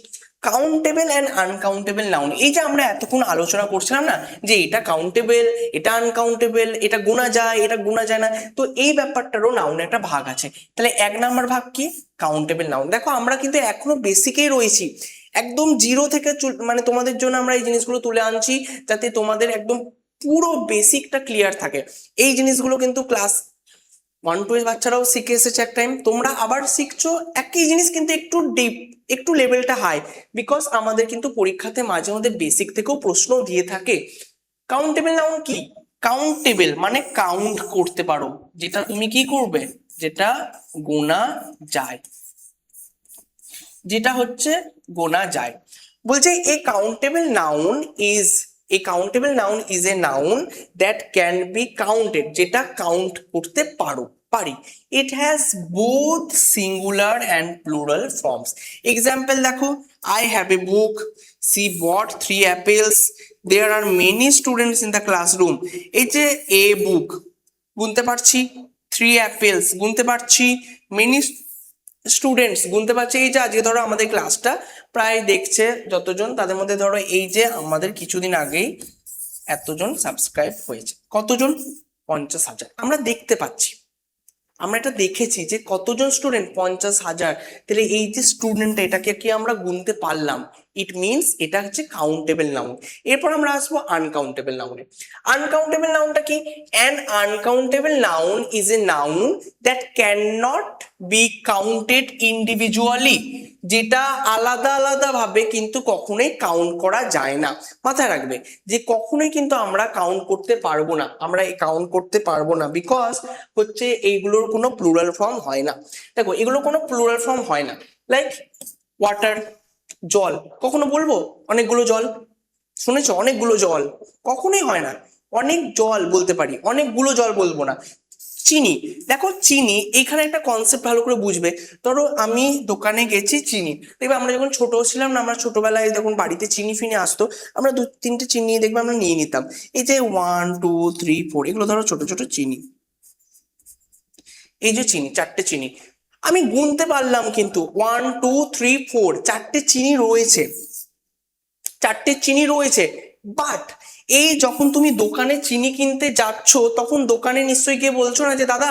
countable and uncountable noun. এই যে আমরা এতক্ষণ আলোচনা করছিলাম না, যে এটা কাউন্টেবল, এটা আনকাউন্টেবল, এটা গোনা যায়, এটা গোনা যায় না, তো এই ব্যাপারটারও নাউন একটা ভাগ আছে। তাহলে 1 নম্বর ভাগ কি, কাউন্টেবল নাউন। দেখো আমরা কিন্তু এখনো বেসিকেই রয়েছি, একদম জিরো থেকে মানে তোমাদের জন্য আমরা এই জিনিসগুলো তুলে আনছি, যাতে তোমাদের একদম পুরো বেসিকটা ক্লিয়ার থাকে। এই জিনিসগুলো কিন্তু ক্লাস 1 2 এর বাচ্চারাও শিখে এসেছে এক টাইম, তোমরা আবার শিখছো একই জিনিস, কিন্তু একটু ডিপ, একটু লেভেলটা হাই, বিকজ আমাদের কিন্তু পরীক্ষাতে মাঝে মধ্যে বেসিক থেকেও প্রশ্ন দিয়ে থাকে। কাউন্টেবল নাউন কি, কাউন্টেবল মানে কাউন্ট করতে পারো, যেটা তুমি কি করবে, যেটা গোনা যায়, যেটা হচ্ছে গোনা যায়। বলছে a countable noun is a noun that can be counted, যেটা কাউন্ট করতে পারি। It has both singular and plural forms. Example দেখো, I have a book, she bought 3 apples, there are many students in the classroom। এই যে a book গুনতে পারছি, 3 apples গুনতে পারছি, many স্টুডেন্টস গুনতে পারছে। এই যে আজকে ধরো আমাদের ক্লাসটা প্রায় দেখছে যতজন, তাদের মধ্যে ধরো এই যে আমাদের কিছুদিন আগেই এতজন সাবস্ক্রাইব হয়েছে, কতজন, 50,000 আমরা দেখতে পাচ্ছি, আমরা এটা দেখেছি যে কতজন স্টুডেন্ট, 50,000। তাহলে এই যে স্টুডেন্ট, এটাকে কি আমরা গুনতে পারলাম, ইট মিনস এটা হচ্ছে কাউন্টেবল নাউন। এরপর আমরা আসবো আনকাউন্টেবল নাউনে। আনকাউন্টেবল নাউনটা কি? An uncountable noun is a noun that can not be counted individually, যেটা আলাদা আলাদা ভাবে কিন্তু কখনোই কাউন্ট করা যায় না। মাথায় রাখবে যে কখনোই কিন্তু আমরা কাউন্ট করতে পারবো না, আমরা কাউন্ট করতে পারবো না, বিকজ হচ্ছে এইগুলোর কোনো প্লুরাল ফর্ম হয় না। দেখো এগুলো কোনো প্লুরাল ফর্ম হয় না। লাইক ওয়াটার, জল, কখনো বলবো অনেকগুলো জল, শুনেছো অনেকগুলো জল, কখনোই হয় না। অনেক জল বলতে পারি, অনেকগুলো জল বলবো না। চিনি, দেখো চিনি, এখানে একটা কনসেপ্ট ভালো করে বুঝবে। ধরো আমি দোকানে গেছি চিনি, দেখবে আমরা যখন ছোট ছিলাম না, আমরা ছোটবেলায় যখন বাড়িতে চিনি ফিনি আসতো, আমরা 2-3টে চিনি দেখবে আমরা নিয়ে নিতাম। এই যে 1 2 3 4 এগুলো ধরো ছোট ছোট চিনি, এই যে চিনি, 4টে চিনি আমি গুনতে পারলাম, কিন্তু 1 2 3 4 4টে চিনি রয়েছে, 4টে চিনি রয়েছে। বাট এই যখন তুমি দোকানে চিনি কিনতে যাচ্ছ, তখন দোকানে নিশ্চয়ই গিয়ে বলছো না যে দাদা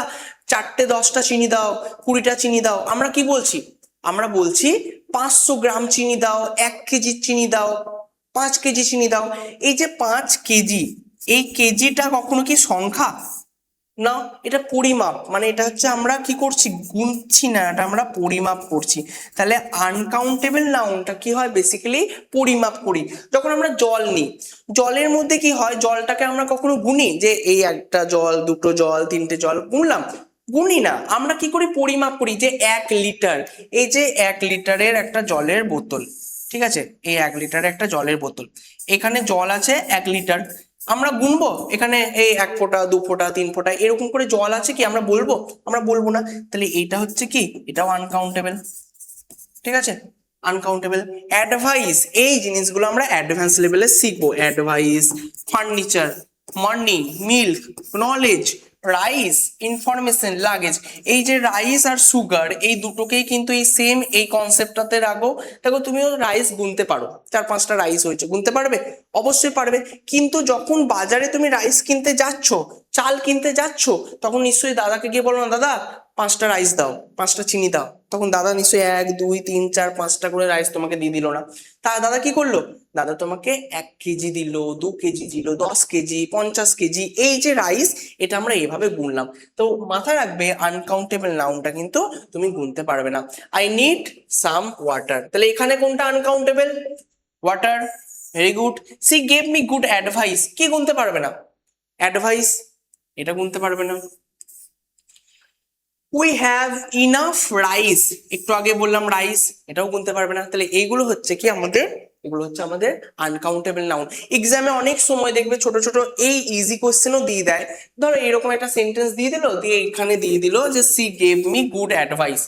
4টে 10টা চিনি দাও, 20টা চিনি দাও। আমরা কি বলছি, আমরা বলছি 500 গ্রাম চিনি দাও, 1 কেজি চিনি দাও, 5 কেজি চিনি দাও। এই যে 5 কেজি, এই কেজিটা কখনো কি সংখ্যা না, এটা পরিমাপ, মানে এটা হচ্ছে আমরা কি করছি, গুনছি না, এটা আমরা পরিমাপ করছি। তাহলে আনকাউন্টেবল নাউনটা কি হয়, বেসিক্যালি পরিমাপ করি। যখন আমরা জল নিই, জলের মধ্যে কি হয়, জলটাকে আমরা কখনো গুনি যে এই একটা জল, দুটো জল, 3টে জল গুনলাম, গুনি না। আমরা কি করি, পরিমাপ করি যে 1 লিটার, এই যে 1 লিটারের একটা জলের বোতল, ঠিক আছে, এই 1 লিটারের একটা জলের বোতল, এখানে জল আছে 1 লিটার। আমরা গুনবো এখানে এই 1 ফোঁটা 2 ফোঁটা 3 ফোঁটা এরকম করে জল আছে কি, আমরা বলবো, আমরা বলবো না। তাহলে এটা হচ্ছে কি, এটাও আনকাউন্টেবল, ঠিক আছে, আনকাউন্টেবল। অ্যাডভাইস, এই জিনিসগুলো আমরা অ্যাডভান্স লেভেলে শিখবো। Advice, furniture, money, milk, knowledge, rice, information, luggage. এই যে রাইস আর সুগার, এই দুটোকেই কিন্তু এই সেম এই কনসেপ্টটাতে রাখো। দেখো তুমিও রাইস গুনতে পারো, 4-5টা রাইস হয়েছে, গুনতে পারবে, অবশ্যই পারবে। কিন্তু যখন বাজারে তুমি রাইস কিনতে যাচ্ছ, চাল কিনতে যাচ্ছ, তখন নিশ্চয়ই দাদাকে গিয়ে বলো না দাদা 5টা রাইস দাও, 5টা চিনি দাও, তখন দাদা নিশ্চয়ই 1 2 3 4 5টা করে রাইস তোমাকে দিয়ে দিল না। তা দাদা কি করলো, দাদা তোমাকে 1 কেজি দিল, 2 কেজি দিল, 10 কেজি, 50 কেজি, এই যে রাইস, এটা আমরা এভাবে গুনলাম। তো মাথায় রাখবে আনকাউন্টেবল নাউনটা কিন্তু তুমি গুনতে পারবে না। আই নিড সাম ওয়াটার, তাহলে এখানে কোনটা uncountable, water. Very good. C gave me good advice, কি গুনতে পারবে না, অ্যাডভাইস, এটা গুনতে পারবে না। উই হ্যাভ ইনাফ রাইস, একটু আগে বললাম রাইস, এটাও গুনতে পারবে না। তাহলে এইগুলো হচ্ছে কি আমাদের, এগুলো হচ্ছে আমাদের আনকাউন্টেবল নাউন। এক্সামে অনেক সময় দেখবে ছোট ছোট এই ইজি কোশ্চেনও দিয়ে দেয়। ধরো এরকম একটা সেন্টেন্স দিয়ে দিল, দিয়ে এখানে দিয়ে দিল যে C gave me good advice.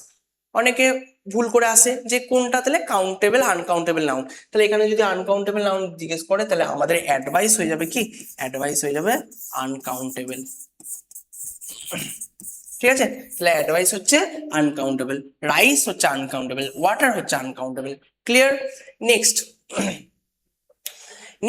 অনেকে ভুল করে আসে যে কোনটা তাহলে কাউন্টেবল আনকাউন্টেবল নাউন। তাহলে এখানে যদি আনকাউন্টেবল নাউন জিজ্ঞেস করে, তাহলে আমাদের অ্যাডভাইস হয়ে যাবে কি, অ্যাডভাইস হয়ে যাবে আনকাউন্টেবল, ঠিক আছে। তাহলে অ্যাডভাইস হচ্ছে আনকাউন্টেবল, রাইস হচ্ছে আনকাউন্টেবল, ওয়াটার হচ্ছে আনকাউন্টেবল। ক্লিয়ার? নেক্সট,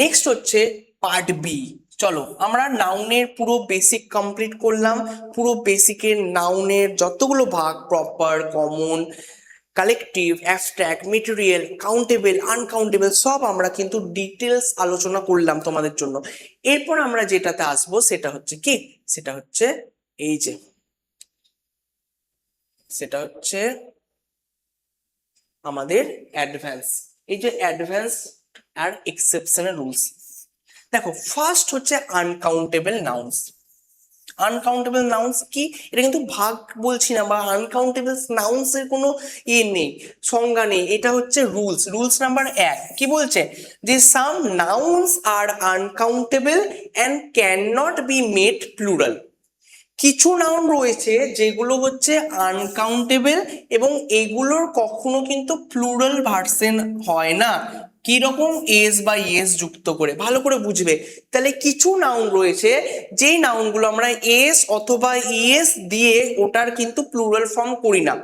নেক্সট হচ্ছে পার্ট বি। চলো আমরা নাউনের পুরো বেসিক কমপ্লিট করলাম। পুরো বেসিকের নাউনের যতগুলো ভাগ, proper, common, collective, abstract, material, countable, uncountable, সব আমরা কিন্তু ডিটেলস আলোচনা করলাম তোমাদের জন্য। এরপর আমরা যেটাতে আসবো সেটা হচ্ছে কি, সেটা হচ্ছে এই যে, সেটা হচ্ছে আমাদের অ্যাডভান্স। এই যে অ্যাডভান্স আর এক্সেপশনাল রুলস, দেখো ফার্স্ট হচ্ছে আনকাউন্টেবল নাউন্স। আনকাউন্টেবল নাউন্স কি, এটা কিন্তু ভাগ বলছি না, বা আনকাউন্টেবল নাউন্স এর কোনো নেই, সংজ্ঞা নেই, এটা হচ্ছে রুলস। রুলস নাম্বার 1 কি বলছে, যে some nouns are uncountable and can not be made plural. কিছু নাউন রয়েছে যেগুলো হচ্ছে আনকাউন্টেবল এবং এগুলোর কখনো কিন্তু প্লুরাল ভার্সন হয় না। কি রকম, এস বা ইএস যুক্ত করে, ভালো করে বুঝবে। তাহলে কিছু নাউন রয়েছে যেই নাউনগুলো আমরা এস অথবা ইএস দিয়ে ওটার কিন্তু প্লুরাল ফর্ম করি না।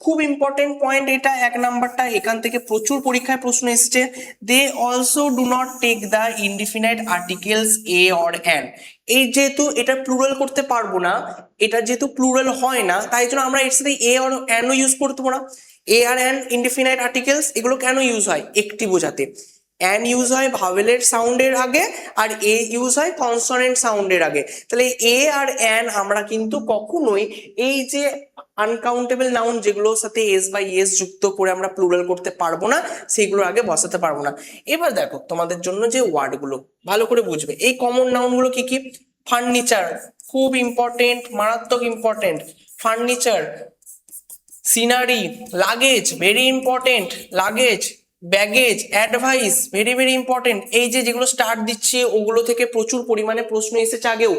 খুব ইম্পর্টেন্ট পয়েন্ট এটা, 1 নাম্বারটা, এখান থেকে প্রচুর পরীক্ষায় প্রশ্ন এসেছে। They also do not take the indefinite articles a or an. এই যেহেতু এটা প্লুরাল করতে পারবো না, এটা যেহেতু প্লুরাল হয় না, তাই জন্য আমরা এর সাথে এ অর অ্যানও ইউজ করতে পারবো না। এ আর অ্যান ইনডিফিনাইট আর্টিকেলস, এগুলো কেন ইউজ হয়, একটি বোঝাতে। অ্যান ইউজ হয় ভাওয়েলের সাউন্ডের আগে, আর এ ইউজ হয় কনসোনেন্ট সাউন্ডের আগে। তাহলে এ আর অ্যান আমরা কিন্তু কখনোই এই যে আনকাউন্টেবল নাউন যেগুলোর সাথে এস বা ইএস যুক্ত করে আমরা প্লুরাল করতে পারবো না, সেগুলোর আগে বসাতে পারবো না। এবার দেখো তোমাদের জন্য যে ওয়ার্ডগুলো ভালো করে বুঝবে, এই কমন নাউনগুলো কি কি। ফার্নিচার, খুব ইম্পর্টেন্ট, মারাত্মক important. Furniture, scenery, luggage, very important, luggage, baggage, advice, very very important. এই যে যেগুলো স্টার্ট দিচ্ছে ওগুলো থেকে প্রচুর পরিমাণে প্রশ্ন এসেছে আগেও।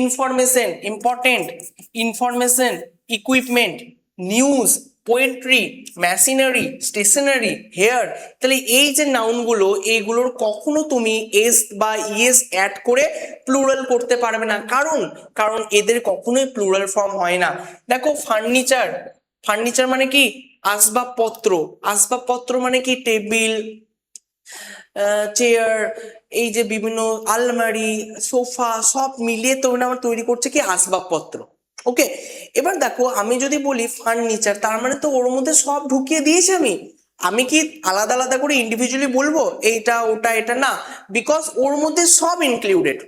Information, important, information, equipment, news, poetry, machinery, stationery, hair. তাহলে এই যে নাউনগুলো, এইগুলোর কখনো তুমি এস বা ইএস অ্যাড করে প্লুরাল করতে পারবে না, কারণ কারণ এদের কখনোই প্লুরাল ফর্ম হয় না। দেখো ফার্নিচার, ফার্নিচার মানে কি, আসবাবপত্র। আসবাবপত্র মানে কি, টেবিল, চেয়ার, এই যে বিভিন্ন আলমারি, সোফা, সব মিলিয়ে তো আমার তৈরি করছে কি, আসবাবপত্র। ওকে, এবার দেখো আমি যদি বলি ফার্নিচার, তার মানে তো ওর মধ্যে সব ঢুকিয়ে দিয়েছি আমি। আমি কি আলাদা আলাদা করে ইন্ডিভিজুয়ালি বলবো এইটা ওটা এটা, না, বিকজ ওর মধ্যে সব ইনক্লুডেড,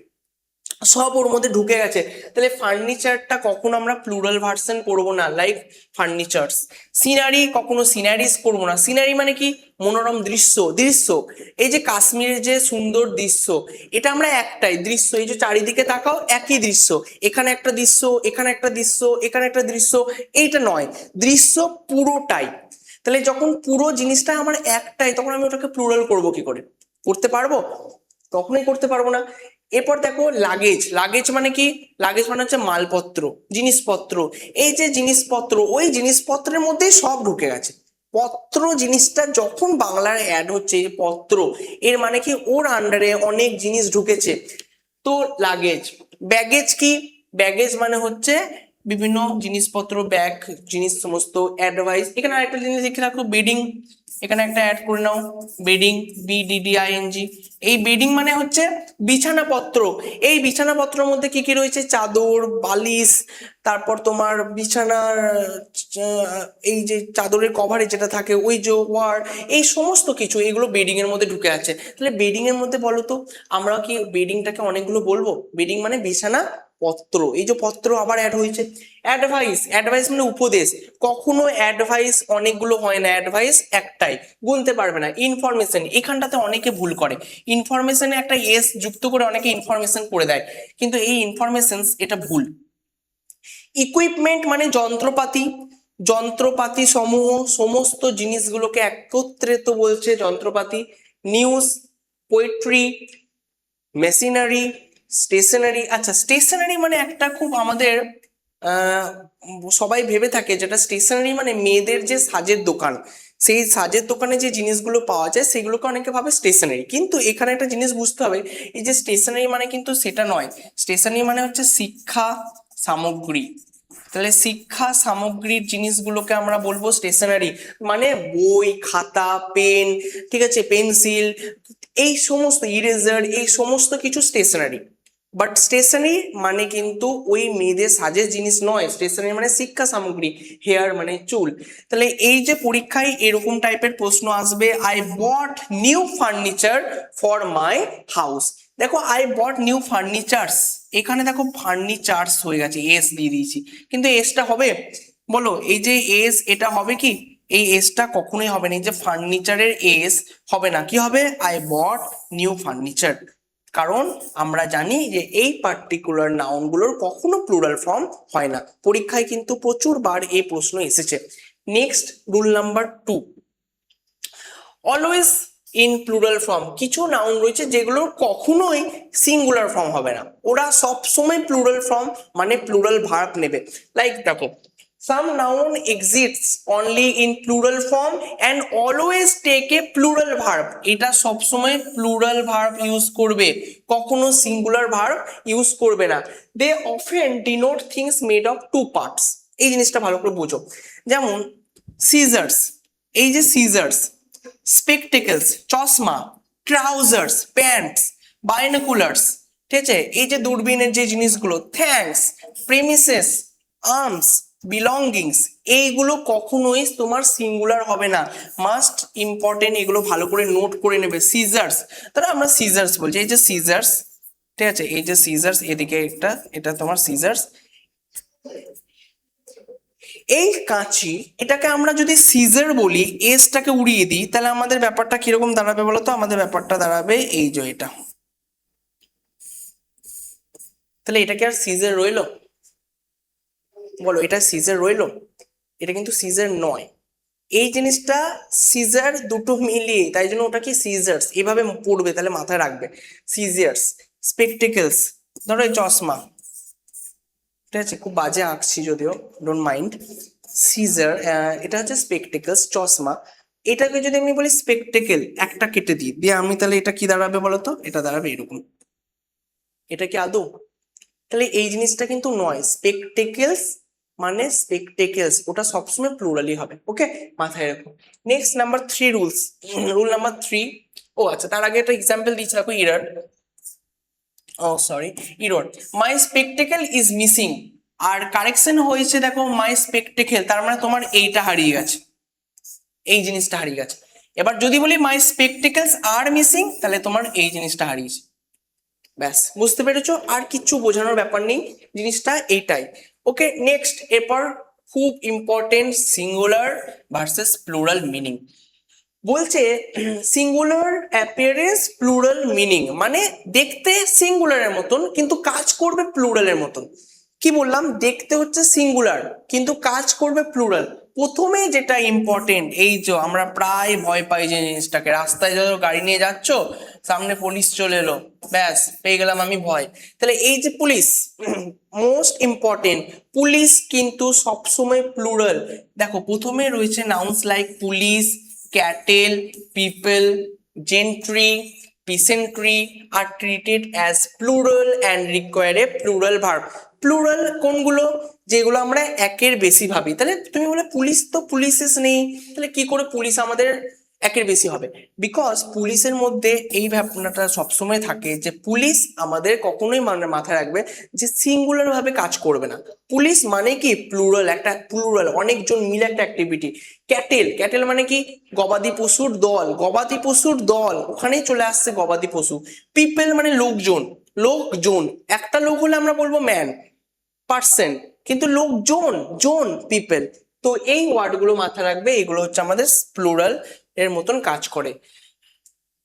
সব ওর মধ্যে ঢুকে গেছে। তাহলে ফার্নিচারটা কখনো আমরা প্লুরাল ভার্সন করবো না, লাইক ফার্নিচার্স। সিনারি, কখনো সিনারিস করবো না। সিনারি মানে কি, মনোরম দৃশ্য, দৃশ্য। এই যে কাশ্মীরের যে সুন্দর দৃশ্য, এটা আমরা একটাই দৃশ্য, এই যে চারিদিকে তাকাও একই দৃশ্য, এখানে একটা দৃশ্য, এখানে একটা দৃশ্য, এখানে একটা দৃশ্য, এইটা নয়, দৃশ্য পুরোটাই। তাহলে যখন পুরো জিনিসটা আমার একটাই, তখন আমি ওটাকে প্লুরাল করবো কি করে, করতে পারবো, কখনোই করতে পারবো না। এরপর দেখো লাগেজ। লাগেজ মানে কি, লাগেজ মানে হচ্ছে মালপত্র, জিনিসপত্র। এই যে জিনিসপত্র, ওই জিনিসপত্রের মধ্যেই সব ঢুকে গেছে। পত্র জিনিসটা যখন বাংলায় অ্যাড হচ্ছে, এই পত্র, এর মানে কি ওর আন্ডারে অনেক জিনিস ঢুকেছে, তো লাগেজ। ব্যাগেজ কি, ব্যাগেজ মানে হচ্ছে বিভিন্ন জিনিসপত্র, ব্যাগ জিনিস সমস্ত। অ্যাডভাইস, এখানে আরেকটা জিনিস লিখে রাখো, বেডিং, এখানে একটা অ্যাড করে নাও, বেডিং, BDDING। এই বেডিং মানে হচ্ছে বিছানাপত্র। এই বিছানাপত্রের মধ্যে কি কি রয়েছে, চাদর, বালিশ, তারপর তোমার বিছানার এই যে চাদরের কভারে যেটা থাকে ওই যে ওয়ার, এই সমস্ত কিছু, এগুলো বেডিং এর মধ্যে ঢুকে আছে। তাহলে বেডিং এর মধ্যে বলো তো আমরা কি বেডিংটাকে অনেকগুলো বলবো, বেডিং মানে বিছানা পত্র, এই যে পত্র আবার অ্যাড হয়েছে। অ্যাডভাইস, অ্যাডভাইস মানে উপদেশ, কখনো অ্যাডভাইস অনেকগুলো হয় না, অ্যাডভাইস একটাই, গুনতে পারবে না। ইনফরমেশন, এখানটাতে অনেকে ভুল করে, ইনফরমেশনে একটা এস যুক্ত করে অনেকে ইনফরমেশন করে দেয়, কিন্তু এই ইনফরমেশন এটা ভুল। ইকুইপমেন্ট মানে যন্ত্রপাতি, যন্ত্রপাতি সমূহ, সমস্ত জিনিসগুলোকে একত্রিত বলছে যন্ত্রপাতি। News, poetry, machinery, stationery. আচ্ছা, স্টেশনারি মানে একটা খুব আমাদের সবাই ভেবে থাকে, যেটা স্টেশনারি মানে মেয়েদের যে সাজের দোকান, সেই সাজের দোকানে যে জিনিসগুলো পাওয়া যায় সেগুলোকে অনেকে ভাবে স্টেশনারি, কিন্তু এখানে একটা জিনিস বুঝতে হবে, এই যে স্টেশনারি মানে কিন্তু সেটা নয়। স্টেশনারি মানে হচ্ছে শিক্ষা সামগ্রী। তাহলে শিক্ষা সামগ্রীর জিনিসগুলোকে আমরা বলবো স্টেশনারি, মানে বই, খাতা, পেন, ঠিক আছে, পেন্সিল, এই সমস্ত, ইরেজার, এই সমস্ত কিছু স্টেশনারি। বাট স্টেশনারি মানে কিন্তু ওই মেয়েদের সাজের জিনিস নয়, স্টেশনারি মানে শিক্ষা সামগ্রী, হেয়ার মানে চুল। তাহলে এই যে পরীক্ষায় এরকম টাইপের প্রশ্ন আসবে, I bought new furniture for my house. দেখো আই বট নিউ ফার্নিচার্স, এখানে দেখো ফার্নিচার্স হয়ে গেছে, এস দিয়ে দিয়েছি, কিন্তু এসটা হবে বলো, এই যে এস এটা হবে কি, এই এসটা কখনোই হবে না, এই যে ফার্নিচারের এস হবে না, কি হবে, আই বট নিউ ফার্নিচার। কারণ আমরা জানি যে এই পার্টিকুলার নাউনগুলোর কখনো প্লুরাল ফর্ম হয় না। পরীক্ষায় কিন্তু প্রচুর বার এই প্রশ্ন এসেছে। Next rule number 2, always in plural form. কিছু নাউন রয়েছে যেগুলোর কখনোই সিঙ্গুলার ফর্ম হবে না, ওরা সবসময় প্লুরাল ফর্ম মানে প্লুরাল ভার্ব নেবে। লাইক দেখো, some noun exists only in plural form and always take a plural verb, এটা সবসময় প্লুরাল ভার্ব ইউজ করবে, কখনো সিঙ্গুলার ভার্ব ইউজ করবে না। they often denote things made of two parts, এই জিনিসটা ভালো করে বুঝো। যেমন সিজার্স, এই যে সিজার্স, স্পেকটেকলস চশমা, ট্রাউজার্স প্যান্টস, বাইনোকুলার্স, ঠিক আছে, এই যে দূরবীনের যে জিনিসগুলো, থ্যাঙ্কস, প্রেমিসেস, আর্মস, বিলঙ্গিংস, এইগুলো কখনোই তোমার সিঙ্গুলার হবে না। মাস্ট ইম্পর্টেন্ট, এগুলো ভালো করে নোট করে নেবে। সিজার্স, তাহলে আমরা সিজার্স বলছি, এই যে সিজার্স, ঠিক আছে, এই যে সিজার্স, এদিকে একটা, এটা তোমার সিজার্স। এই কাঁচি, এটাকে আমরা যদি সিজার বলি, এসটাকে উড়িয়ে দিই, তাহলে আমাদের ব্যাপারটা কিরকম দাঁড়াবে বলতো? আমাদের ব্যাপারটা দাঁড়াবে এই যে এটা। তাহলে এটা কি আর সিজার রইলো? বলো, এটা সিজার রইলো? এটা কিন্তু সিজার নয়। এই জিনিসটা সিজার দুটো মিলিয়ে, তাই জন্য ওটা কি সিজার্স এভাবে পড়বে, তাহলে মাথায় রাখবে। সিজার্স, স্পেকটেকলস, ধরো এই চশমা, ঠিক আছে, খুব বাজে আঁকছি যদিও, ডোন্ট মাইন্ড। সিজার, এটা হচ্ছে স্পেকটেকলস, চশমা। এটাকে যদি আমি বলি স্পেকটেকেল, একটা কেটে দিই, দিয়ে আমি, তাহলে এটা কি দাঁড়াবে বলতো? এটা দাঁড়াবে এরকম। এটা কি আদৌ? তাহলে এই জিনিসটা কিন্তু নয়, স্পেকটেকেলস মানে স্পেকটেকলস, ওটা সবসময় প্লুরালি হবে। ওকে, মাথায় রাখো। Next number 3 rules, rule number 3। ও আচ্ছা, তার আগে একটা এক্সাম্পল দিচ্ছি, রাখো, ইরার, ও sorry, error, my spectacle is missing. আর কারেকশন হয়েছে, দেখো, মাই স্পেকটেকেল, তার মানে তোমার এইটা হারিয়ে গেছে, এই জিনিসটা হারিয়ে গেছে। এবার যদি বলি মাই স্পেকটেকেলস আর মিসিং, তাহলে তোমার এই জিনিসটা হারিয়েছে। ব্যাস, বুঝতে পেরেছো? আর কিচ্ছু বোঝানোর ব্যাপার নেই, জিনিসটা এইটাই। ওকে, নেক্সট, এরপর খুব important, singular versus plural meaning. বলছে সিঙ্গুলার অ্যাপিয়ারেন্স প্লুরাল মিনিং, মানে দেখতে সিঙ্গুলারের মতন কিন্তু কাজ করবে প্লুরালের মতন। কি বললাম? দেখতে হচ্ছে সিঙ্গুলার কিন্তু কাজ করবে প্লুরাল। প্রথমে যেটা ইম্পর্টেন্ট, এই যে আমরা প্রায় ভয় পাই যে জিনিসটাকে, রাস্তায় যত গাড়ি নিয়ে যাচ্ছ, সামনে পুলিশ চলে এলো, ব্যাস পেয়ে গেলাম আমি ভয়। তাহলে এই যে পুলিশ, মোস্ট ইম্পর্টেন্ট, পুলিশ কিন্তু সবসময় প্লুরাল। দেখো, প্রথমে রয়েছে nouns like police, cattle, people, gentry, peasantry are treated as plural and require a plural verb. Plural কোনগুলো? যেগুলো আমরা একের বেশি ভাবি। তাহলে তুমি বলে পুলিশ তো পুলিশেস নেই, তাহলে কি করে পুলিশ আমাদের একের বেশি হবে? বিকজ পুলিশের মধ্যে এই ভাবনাটা সবসময় থাকে যে পুলিশ আমাদের কখনোই মাথায় রাখবে যে সিঙ্গুলার ভাবে কাজ করবে না। পুলিশ মানে কি প্লুরাল, একটা প্লুরাল, অনেকজন মিলে একটা অ্যাক্টিভিটি। ক্যাটেল, ক্যাটেল মানে কি গবাদি পশুর দল, গবাদি পশুর দল, ওখানেই চলে আসছে গবাদি পশু। পিপল মানে লোকজন, লোকজন, একটা লোক হলে আমরা বলবো ম্যান, পার্সন, কিন্তু লোকজন, জন, পিপল। তো এই ওয়ার্ডগুলো মাথায় রাখবে, এগুলো হচ্ছে আমাদের প্লুরাল এর মতন কাজ করে।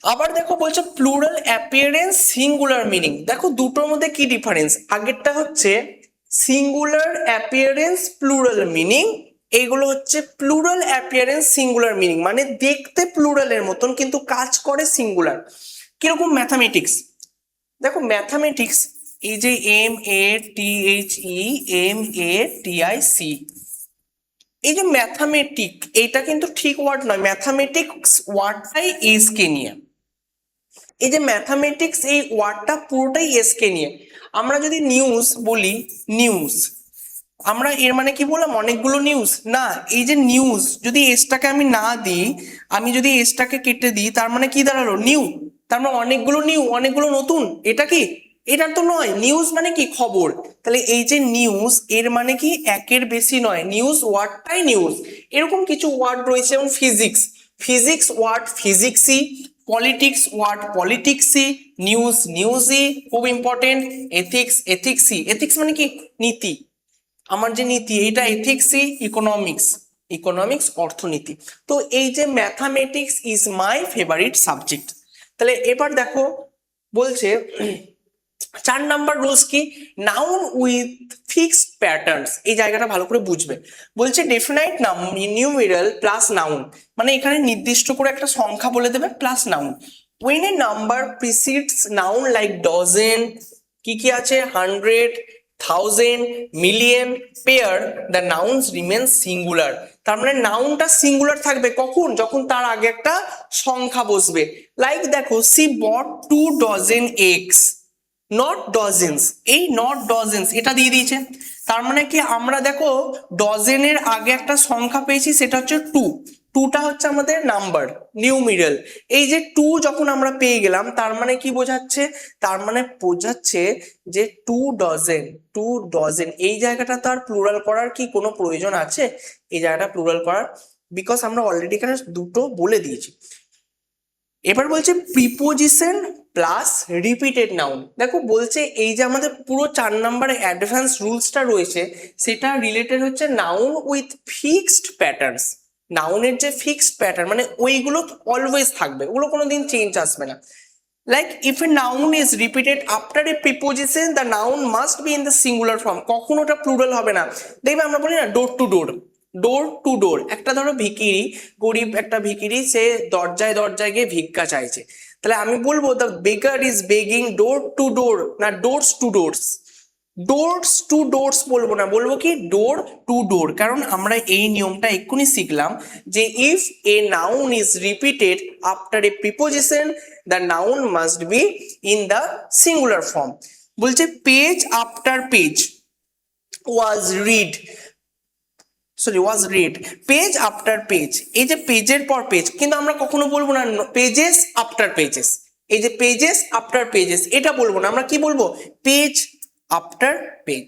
আবার দেখো, বলছে প্লুরাল অ্যাপিয়ারেন্স সিঙ্গুলার মিনিং। দেখো দুটোর মধ্যে কি ডিফারেন্স? আগেরটা হচ্ছে সিঙ্গুলার অ্যাপিয়ারেন্স প্লুরাল মিনিং, এইগুলো হচ্ছে প্লুরাল অ্যাপিয়ারেন্স সিঙ্গুলার মিনিং, মানে দেখতে প্লুরালের মতন কিন্তু কাজ করে সিঙ্গুলার। কিরকম? ম্যাথামেটিক্স, দেখো ম্যাথামেটিক্স, এই যে MATHEMATIC, এই যে ম্যাথামেটিক, এইটা কিন্তু ঠিক ওয়ার্ড নয়, ম্যাথামেটিক্স ওয়ার্ডটাই এস কে নিয়ে। এই যে ম্যাথামেটিক্স, এই ওয়ার্ডটা পুরোটাই এস কে নিয়ে। আমরা যদি নিউজ বলি, নিউজ, আমরা এর মানে কি বললাম? অনেকগুলো নিউজ না, এই যে নিউজ, যদি এসটাকে আমি না দিই, আমি যদি এসটাকে কেটে দিই, তার মানে কি দাঁড়ালো? নিউ, তার মানে অনেকগুলো নিউ, অনেকগুলো নতুন, এটা কি? এটা তো নয়। নিউজ মানে কি? খবর। তাহলে এই যে নিউজ, এর মানে কি একের বেশি নয়, নিউজ ওয়ার্ডটাই নিউজ। এরকম কিছু ওয়ার্ড রয়েছে, যেমন ফিজিক্স, ফিজিক্স ওয়ার্ড ফিজিক্সই, পলিটিক্স ওয়ার্ড পলিটিক্সই, নিউজ নিউজই, খুব ইম্পর্টেন্ট। এথিক্স এথিক্সই, এথিক্স মানে কি? নীতি, আমার যে নীতি, এটা এথিক্সই। ইকোনমিক্স, ইকোনমিক্স অর্থনীতি। তো এই যে mathematics is my favourite subject. তাহলে এবার দেখো, বলছে 4 নাম্বার রুলস কি, নাউন উইথ ফিক্সড প্যাটার্নস, এই জায়গাটা ভালো করে বুঝবে। বলছে ডেফিনাইট নিউমেরাল প্লাস নাউন, মানে এখানে নির্দিষ্ট করে একটা সংখ্যা বলে দেবে plus noun. when a number precedes noun like dozen, কি কি আছে, 100, 1000, million, pair, the nouns remain singular। তার মানে নাউনটা সিঙ্গুলার থাকবে কখন, যখন তার আগে একটা সংখ্যা বসবে। লাইক দেখো, she bought 2 dozen eggs, not dozens, এই নট ডজেন্স এটা দিয়ে দিয়েছে। তার মানে কি, আমরা দেখো ডজেনের আগে একটা সংখ্যা পেয়েছি, সেটা হচ্ছে 2, 2টা হচ্ছে আমাদের নাম্বার নিউমেরাল। এই যে 2 যখন আমরা পেয়ে গেলাম, তার মানে কি বোঝাচ্ছে, তার মানে বোঝাচ্ছে যে 2 ডজেন, 2 ডজেন। এই জায়গাটা তার প্লুরাল করার কি কোনো প্রয়োজন আছে, এই জায়গাটা প্লুরাল করার, বিকজ আমরা অলরেডি এখানে দুটো বলে দিয়েছি। এবার বলছে প্রিপোজিশন প্লাস রিপিটেড নাউন। দেখো বলছে এই যে আমাদের পুরো 4 নম্বরে অ্যাডভান্স রুলসটা রয়েছে, সেটা রিলেটেড হচ্ছে নাউন উইথ ফিক্সড প্যাটার্নস। নাউনের যে ফিক্সড প্যাটার্ন, মানে ওইগুলো অলওয়েজ থাকবে, ওগুলো কোনোদিন চেঞ্জ আসবে না। Like if a noun is repeated after a preposition, the noun must be in the singular form, কখনো ওটা প্লুরাল হবে না। দেখবে আমরা বলি না ডোর টু ডোর, ডোর টু ডোর। একটা ধরো ভিখিরি, গরিব একটা ভিখিরি, সে দরজায় দরজায় গিয়ে ভিক্ষা চাইছে, তাহলে আমি বলবো the beggar is begging door to door, না doors to doors. Doors to doors বলবো না, বলবো কি ডোর টু ডোর। কারণ আমরা এই নিয়মটা এক্ষুনি শিখলাম যে if a noun is repeated after a preposition, the noun must be in the singular form. বলছে page after page was read, sorry was read, page after page, এই যে পেজের পর পেজ, কিন্তু আমরা কখনো বলবো না পেজেস আফটার পেজেস। এই যে পেজেস আফটার পেজেস এটা বলবো না, আমরা কি বলবো, পেজ আফটার পেজ,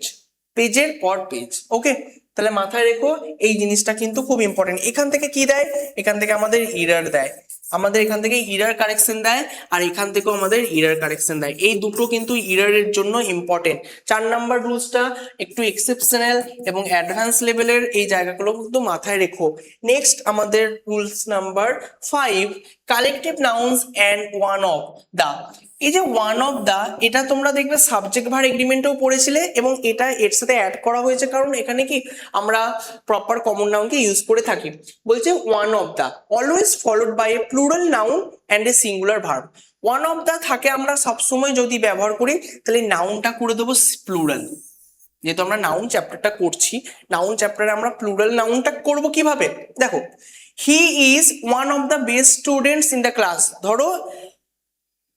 পেজের পর পেজ। ওকে, তাহলে মাথায় রেখো এই জিনিসটা কিন্তু খুব ইম্পর্টেন্ট। এখান থেকে কি দেয়, এখান থেকে আমাদের ইরার দেয়, আমাদের এখান থেকে ইরার কারেকশন দেয়, আর এখান থেকেও আমাদের ইরার কারেকশন দেয়। এই দুটো কিন্তু ইরারের জন্য ইম্পর্টেন্ট। 4 নাম্বার রুলসটা একটু এক্সেপশনাল এবং অ্যাডভান্স লেভেলের, এই জায়গাগুলো কিন্তু মাথায় রেখো। নেক্সট আমাদের rules number 5, collective nouns and one of the. এই যে ওয়ান অফ দা, এটা তোমরা দেখবে সাবজেক্ট ভার এগ্রিমেন্টেও পড়েছিলে, এবং এটা এর সাথে অ্যাড করা হয়েছে কারণ এখানে কি আমরা প্রপার কমন নাউনকে ইউজ করে থাকি। বলছে one of the always followed by a plural noun and a singular verb. One of the থাকে আমরা সবসময় যদি ব্যবহার করি, তাহলে নাউনটা করে দেবো প্লুরাল। যেহেতু আমরা নাউন চ্যাপ্টারটা করছি, নাউন চ্যাপ্টারে আমরা প্লুরাল নাউনটা করব কিভাবে, দেখো he is one of the best students in the class. ধরো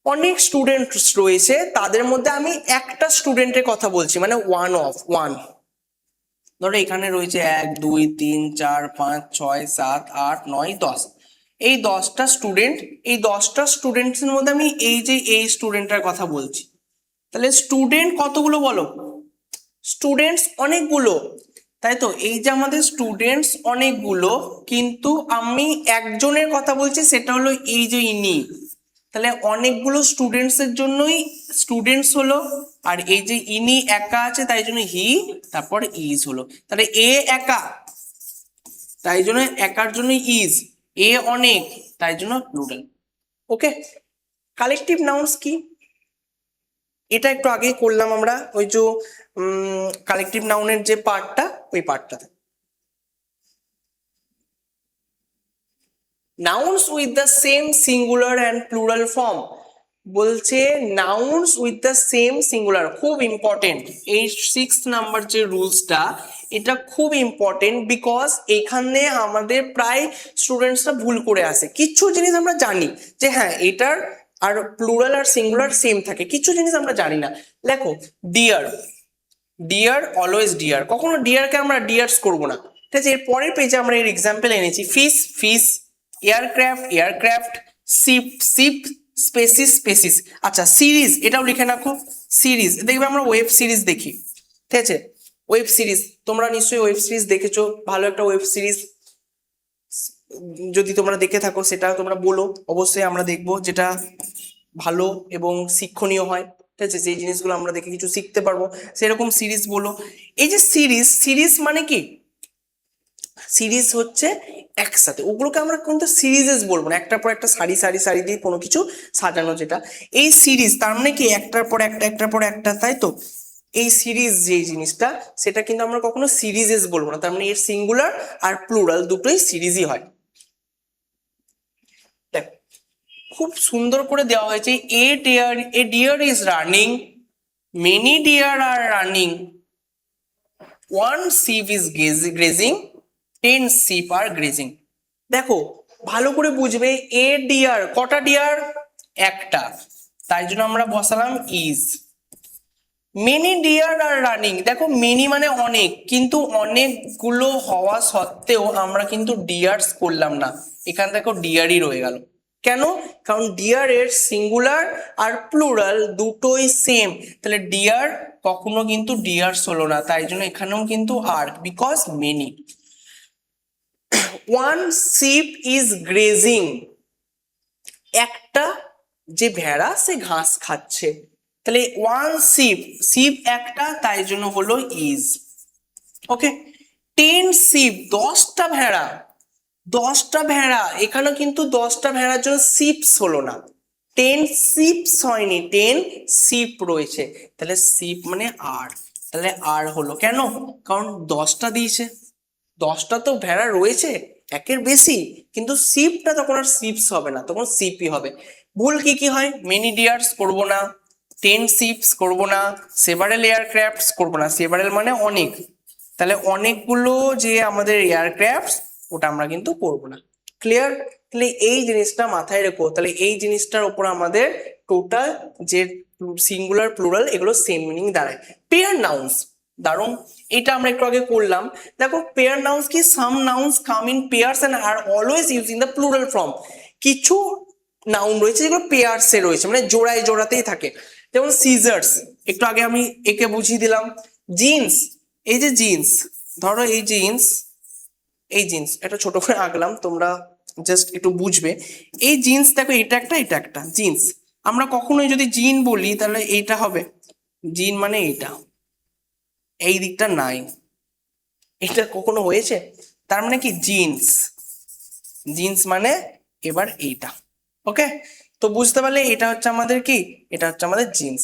অনেক স্টুডেন্ট রয়েছে, তাদের মধ্যে আমি একটা স্টুডেন্টের কথা বলছি, মানে ওয়ান অফ ওয়ান। ধরো এখানে রয়েছে 1 2 3 4 5 6 7 8 9 10, এই 10টা স্টুডেন্ট, এই 10টা স্টুডেন্টসের মধ্যে আমি এই যে এই স্টুডেন্টটার কথা বলছি। তাহলে স্টুডেন্ট কতগুলো বলো, স্টুডেন্টস অনেকগুলো, তাই তো। এই যে আমাদের স্টুডেন্টস অনেকগুলো, কিন্তু আমি একজনের কথা বলছি, সেটা হলো এই যে ইনি। তাহলে অনেকগুলো স্টুডেন্টস এর জন্যই স্টুডেন্টস হলো, আর এই যে ইনি একা আছে তাই জন্য হি, তারপর ইজ হলো। তাহলে এ একা, তাই জন্য একার জন্য ইজ, এ অনেক, তাই জন্য প্লুরাল। ওকে, কালেকটিভ নাউন্স কি, এটা একটু আগেই করলাম আমরা, ওই যে কালেকটিভ নাউনের যে পার্টটা, ওই পার্টটাতে। Nouns with the same singular and plural form. বলছে nouns with the same singular, খুব ইম্পর্টেন্ট। এই 6 নাম্বার যে রুলসটা, এটা খুব ইম্পর্টেন্ট, বিকজ এখানে আমাদের প্রায় স্টুডেন্টসরা ভুল করে আসে। কিছু জিনিস আমরা জানি যে হ্যাঁ এটার আর প্লুরাল আর সিঙ্গুলার সেম থাকে, কিছু জিনিস আমরা জানি না। দেখো ডিয়ার, ডিয়ার অলওয়েজ ডিয়ার, কখনো ডিয়ারকে আমরা ডিয়ার্স করবো না, ঠিক আছে। এর পরের পেজে আমরা এর এক্সাম্পল এনেছি, fish fish, aircraft aircraft, sheep sheep, species species. আচ্ছা সিরিজ, এটাও লিখে রাখো, সিরিজ দেখবে আমরা ওয়েব সিরিজ দেখি, ঠিক আছে। ওয়েব সিরিজ তোমরা নিশ্চয়ই ওয়েব সিরিজ দেখেছো, ভালো একটা ওয়েব সিরিজ যদি তোমরা দেখে থাকো সেটা তোমরা বলো, অবশ্যই আমরা দেখবো যেটা ভালো এবং শিক্ষণীয় হয়, ঠিক আছে। সেই জিনিসগুলো আমরা দেখে কিছু শিখতে পারবো, সেরকম সিরিজ বলো। এই যে সিরিজ, সিরিজ মানে কি, সিরিজ হচ্ছে একসাথে, ওগুলোকে আমরা কিন্তু সিরিজেস বলবো না, একটার পর একটা সারি সারি সারি দিয়ে কোনো কিছু সাজানো, যেটা এই সিরিজ তার মানে কি একটার পর একটা একটার পর একটা, তাই তো এই সিরিজ যে জিনিসটা সেটা কিন্তু আমরা কখনো সিরিজেস বলবো না, তার মানে এর সিঙ্গুলার আর প্লুরাল দুটোই সিরিজই হয়। দেখ খুব সুন্দর করে দেওয়া হয়েছে, a deer is running, many deer are running, one sheep is grazing, 10 sheep are grazing. দেখো ভালো করে বুঝবে, এ ডিয়ার কটা ডিয়ার, একটা, তাই জন্য আমরা বসালাম is. Many deer are running, দেখো মেনি মানে অনেক, কিন্তু অনেকগুলো হওয়া সত্ত্বেও আমরা কিন্তু ডিয়ার্স করলাম না, এখানে দেখো ডিয়ারই রয়ে গেল। কেন? কারণ ডিয়ার এর সিঙ্গুলার আর প্লুরাল দুটোই সেম, তাহলে ডিয়ার কখনো কিন্তু ডিয়ার্স হলো না, তাই জন্য এখানেও কিন্তু are, because many. One sheep is grazing, একটা যে ভেড়া সে ঘাস খাচ্ছে, তাহলে ওয়ান শিপ, শিপ একটা, তাই জন্য হলো ইজ। ওকে, 10 শিপ, 10টা ভেড়া, 10টা ভেড়া, এখানে কিন্তু 10টা ভেড়ার জন্য শিপস হলো না, 10 শিপস হয়নি, 10 শিপ রয়েছে, তাহলে শিপ মানে আর, তাহলে আর হলো কেন? কারণ 10টা দিয়েছে, 10টা তো ভেড়া রয়েছে একের বেশি, কিন্তু শিপটা তখন আর শিপস হবে না, তখন শিপই হবে। ভুল কি কি হয়, মেনি ডিয়ার্স করবো না, 10 শিপস করবো না, সেভারেল এয়ারক্রাফটস করবো না, সেভারেল মানে অনেক, তাহলে অনেকগুলো যে আমাদের এয়ারক্রাফটস ওটা আমরা কিন্তু করবো না। ক্লিয়ার? তাহলে এই জিনিসটা মাথায় রেখো, তাহলে এই জিনিসটার উপর আমাদের টোটাল যে সিঙ্গুলার প্লুরাল এগুলো সেম মিনিং দাঁড়ায়। পেয়ার নাউন্স, দারুন, এটা আমরা একটু আগে করলাম। দেখো পেয়ার নাউন্স কি, some nouns come in pairs and are always using the plural form. কিছু নাউন রয়েছে যেগুলো পেয়ার্সে রয়েছে, মানে জোড়ায় জোড়াতেই থাকে, যেমন সিজার্স, একটু আগে আমি একে বুঝিয়ে দিলাম। জিন্স, এই যে জিন্স, ধরো এই জিন্স, এই জিন্স এটা ছোট করে আঁকলাম, তোমরা জাস্ট একটু বুঝবে। এই জিন্স দেখো, এটা একটা এটা একটা জিন্স, আমরা কখনোই যদি জিন বলি তাহলে এইটা হবে জিন, মানে এইটা, এই দিকটা নাই, এটা কখনো হয়েছে? তার মানে কি জিন্স, জিন্স মানে এবার এইটা। ওকে, তো বুঝতে পারলে এটা হচ্ছে আমাদের কি, এটা হচ্ছে আমাদের জিন্স।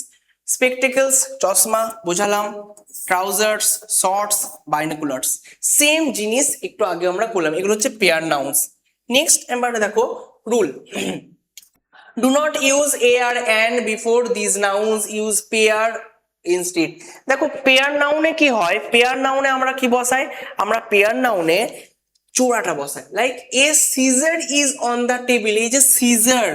স্পেকটেকলস, চশমা বোঝালাম, ট্রাউজার্স, শর্টস, বাইনোকুলার্স, সেম জিনিস একটু আগে আমরা করলাম, এগুলো হচ্ছে পেয়ার নাউন্স। নেক্সট এবারে দেখো rule, do not use a or and before these nouns, use pair instead। দেখো পেয়ার নাউনে কি হয়, পেয়ার নাউনে আমরা কি বসাই, আমরা পেয়ার নাউনে জোড়াটা বসাই, like a scissor is on the table, এই যে সিজার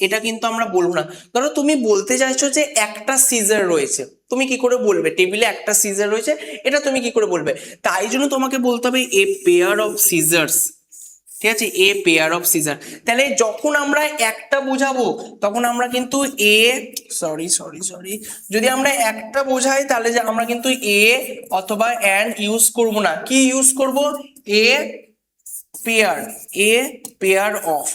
এটা কিন্তু আমরা বলবো না। ধরো তুমি বলতে চাইছো যে একটা সিজার রয়েছে, তুমি কি করে বলবে টেবিলে একটা সিজার রয়েছে, এটা তুমি কি করে বলবে? তাই জন্য তোমাকে বলতে হবে এ পেয়ার অফ সিজার্স, ঠিক আছে, এ পেয়ার অফ সিজার। তাহলে যখন আমরা একটা বোঝাবো তখন আমরা কিন্তু এ, সরি সরি সরি, যদি আমরা একটা বোঝাই তাহলে যে আমরা কিন্তু এ অথবা অ্যান্ড ইউজ করব না, কি ইউজ করব, a pair, A pair of,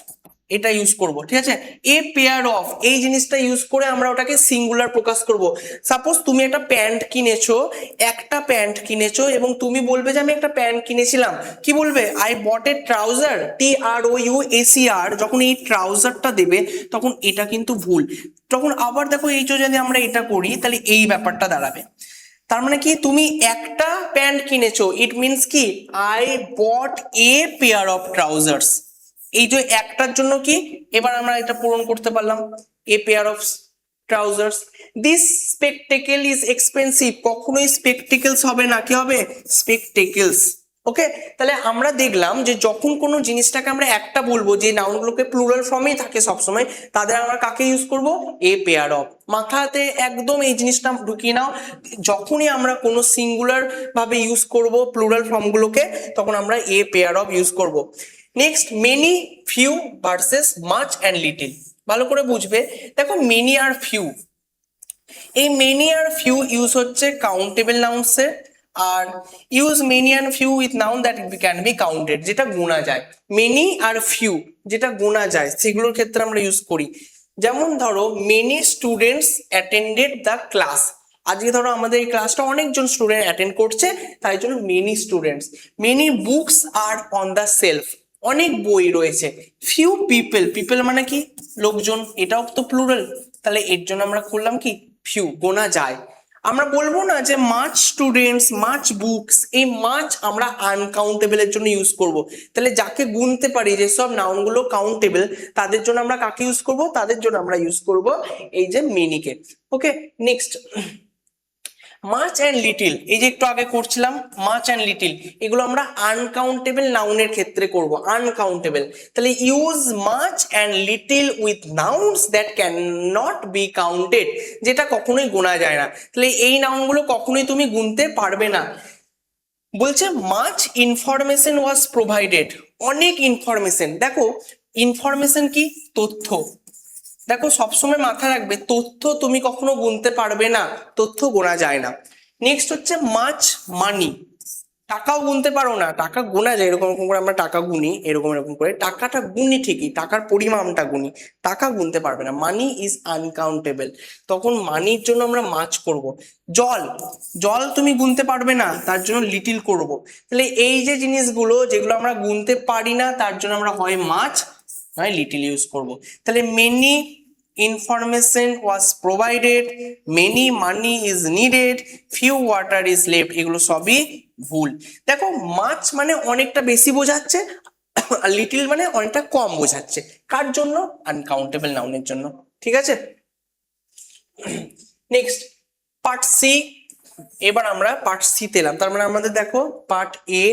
এটা ইউজ করব, ঠিক আছে, এ পেয়ার অফ, এই জিনিসটা ইউজ করে আমরা ওটাকে সিঙ্গুলার প্রকাশ করব। সাপোজ তুমি একটা প্যান্ট কিনেছো, একটা প্যান্ট কিনেছো এবং তুমি বলবে যে আমি একটা প্যান্ট কিনেছিলাম, কি বলবে, I bought A trouser, TROUSER, যখন এই ট্রাউজারটা দেবে তখন এটা কিন্তু ভুল, তখন আবার দেখো এই যদি আমরা এটা করি তাহলে এই ব্যাপারটা দাঁড়াবে। তার মানে কি, তুমি একটা প্যান্ট কিনেছো, ইট মিনস কি I bought A pair of trousers, এই যে একটার জন্য কি, এবার আমরা এটা পূরণ করতে পারলাম, a pair of trousers. This spectacle is expensive, কখনোই স্পেকটেকেলস হবে না, কি হবে, স্পেকটেকেলস। ওকে, তাহলে আমরা দেখলাম যে যখন কোনো জিনিসটাকে আমরা একটা বলবো, যে নাউনগুলোকে প্লুরাল ফর্মেই থাকে সবসময়, তাদের আমরা কাকে ইউজ করব, এ পেয়ার অফ। মাথাতে একদম এই জিনিসটা ঢুকিয়ে নাও, যখনই আমরা কোনো সিঙ্গুলার ভাবে ইউজ করব প্লুরাল ফর্মগুলোকে তখন আমরা এ পেয়ার অফ ইউজ করব। Next many, few versus much and little, ভালো করে বুঝবে। দেখো মেনি আর ফিউ, এই মেনি আর ফিউ ইউজ হচ্ছে কাউন্টেবল নাউন্সে, আর use many and few with noun that can be counted, যেটা গোনা যায়। মেনি আর ফিউ যেটা গোনা যায় সেগুলোর ক্ষেত্রে আমরা ইউজ করি, যেমন ধরো many students attended the class, আজকে ধরো আমাদের এই ক্লাসটা অনেকজন স্টুডেন্ট অ্যাটেন্ড করছে, তাই জন্য many students. Many books are on the self, অনেক বই রয়েছে। ফিউ পিপল, পিপল মানে কি লোকজন, এটাও তো প্লুরাল, তাহলে এর জন্য আমরা করলাম কি ফিউ, গোনা যায়। আমরা বলবো না যে মাচ স্টুডেন্টস, মাচ বুকস, এই মাচ আমরা আনকাউন্টেবলের জন্য ইউজ করব। তাহলে যাকে গুনতে পারি, যেসব নাউনগুলো কাউন্টেবল, তাদের জন্য আমরা কাকে ইউজ করব? তাদের জন্য আমরা ইউজ করব এই যে মেনিকে। ওকে, নেক্সট মাচ অ্যান্ড লিটিল, এই যে একটু আগে করছিলাম মাচ অ্যান্ড লিটিল, এগুলো আমরা আনকাউন্টেবল নাউনের ক্ষেত্রে করব, আনকাউন্টেবল। তাহলে use much and little with nouns that can not B counted, যেটা কখনোই গোনা যায় না। তাহলে এই নাউনগুলো কখনোই তুমি গুনতে পারবে না। বলছে মাচ ইনফরমেশন ওয়াজ প্রোভাইডেড, অনেক ইনফরমেশন। দেখো ইনফরমেশন কি? তথ্য। দেখো সবসময় মাথায় রাখবে, তথ্য তুমি কখনো গুনতে পারবে না, তথ্য গোনা যায় না। নেক্সট হচ্ছে মাচ মানি, টাকাও গুনতে পারো না, টাকা গোনা যায়, এরকম এরকম করে আমরা টাকা গুনি, এরকম এরকম করে টাকাটা গুনি ঠিকই, টাকার পরিমাণটা গুনি, টাকা গুনতে পারবে না। মানি ইজ আনকাউন্টেবল, তখন মানির জন্য আমরা মাছ করব। জল, জল তুমি গুনতে পারবে না, তার জন্য লিটিল করব। তাহলে এই যে জিনিসগুলো যেগুলো আমরা গুনতে পারি না, তার জন্য আমরা হয় মাছ নয় লিটিল ইউজ করব। তাহলে many information was provided, many money is needed, few water is left, এগুলো সবই ভুল। দেখো মাছ মানে অনেকটা বেশি বোঝাচ্ছে, আর লিটিল মানে অনেকটা কম বোঝাচ্ছে। কার জন্য? আনকাউন্টেবল নাউনের জন্য। ঠিক আছে, নেক্সট পার্ট সি। এবার আমরা পার্ট সি তে এলাম। তার মানে আমাদের দেখো পার্ট এ,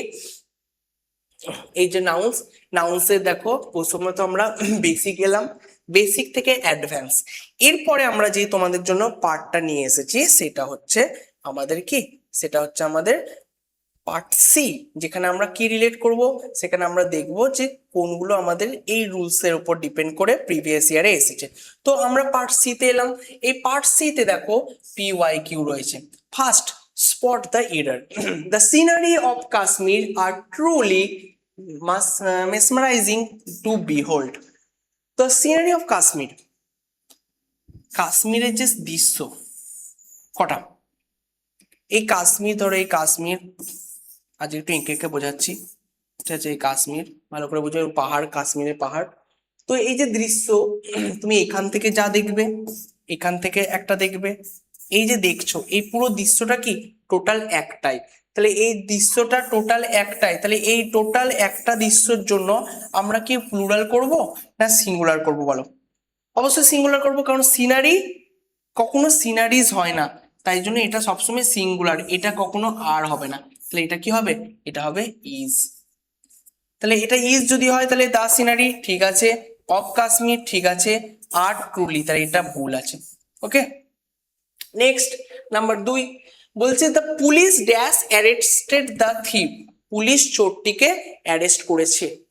এই যে নাউন্স, নাউন্সের দেখো প্রথমত আমরা বেসিক এলাম, বেসিক থেকে অ্যাডভান্স। এরপরে আমরা যে তোমাদের জন্য পার্টটা নিয়ে এসেছি সেটা হচ্ছে আমাদের কি, সেটা হচ্ছে আমাদের পার্ট সি, যেখানে আমরা কি রিলেট করব, সেখানে আমরা দেখব যে কোনগুলো আমাদের এই রুলস এর উপর ডিপেন্ড করে প্রিভিয়াস ইয়ারে এসেছে। তো আমরা পার্ট সি তে এলাম। এই পার্ট সি তে দেখো PYQ রয়েছে। First, spot the error. The scenery of Kashmir are truly mesmerizing to behold. The scenery of Kashmir, কাশ্মীরের যে দৃশ্য কটা, এই কাশ্মীর ধরো, এই কাশ্মীর আজ একটু এঁকে এঁকে বোঝাচ্ছি, ঠিক আছে, এই কাশ্মীর ভালো করে বোঝো, পাহাড়, কাশ্মীরের পাহাড়। তো এই যে দৃশ্য, তুমি এখান থেকে যা দেখবে, এখান থেকে একটা দেখবে, এই যে দেখছো এই পুরো দৃশ্যটা কি টোটাল একটাই। তাহলে এই দৃশ্যটা টোটাল একটাই, তাহলে এই টোটাল একটা দৃশ্যের জন্য আমরা কি প্লুরাল করব না সিঙ্গুলার করব বলো? অবশ্যই সিঙ্গুলার করব, কারণ সিনারি কখনো সিনারিজ হয় না, তাই জন্য এটা সবসময় সিঙ্গুলার, এটা কখনো আর হবে না। তাহলে এটা কি হবে? এটা হবে ইজ। তাহলে এটা ইজ যদি হয় তাহলে দা সিনারি ঠিক আছে, অফ কাশ্মীর ঠিক আছে, আর ট্রুলি, তাহলে এটা ভুল আছে। ওকে, নেক্সট নাম্বার 2 বলছে the police dash arrested the thief, police চোরটিকে অ্যারেস্ট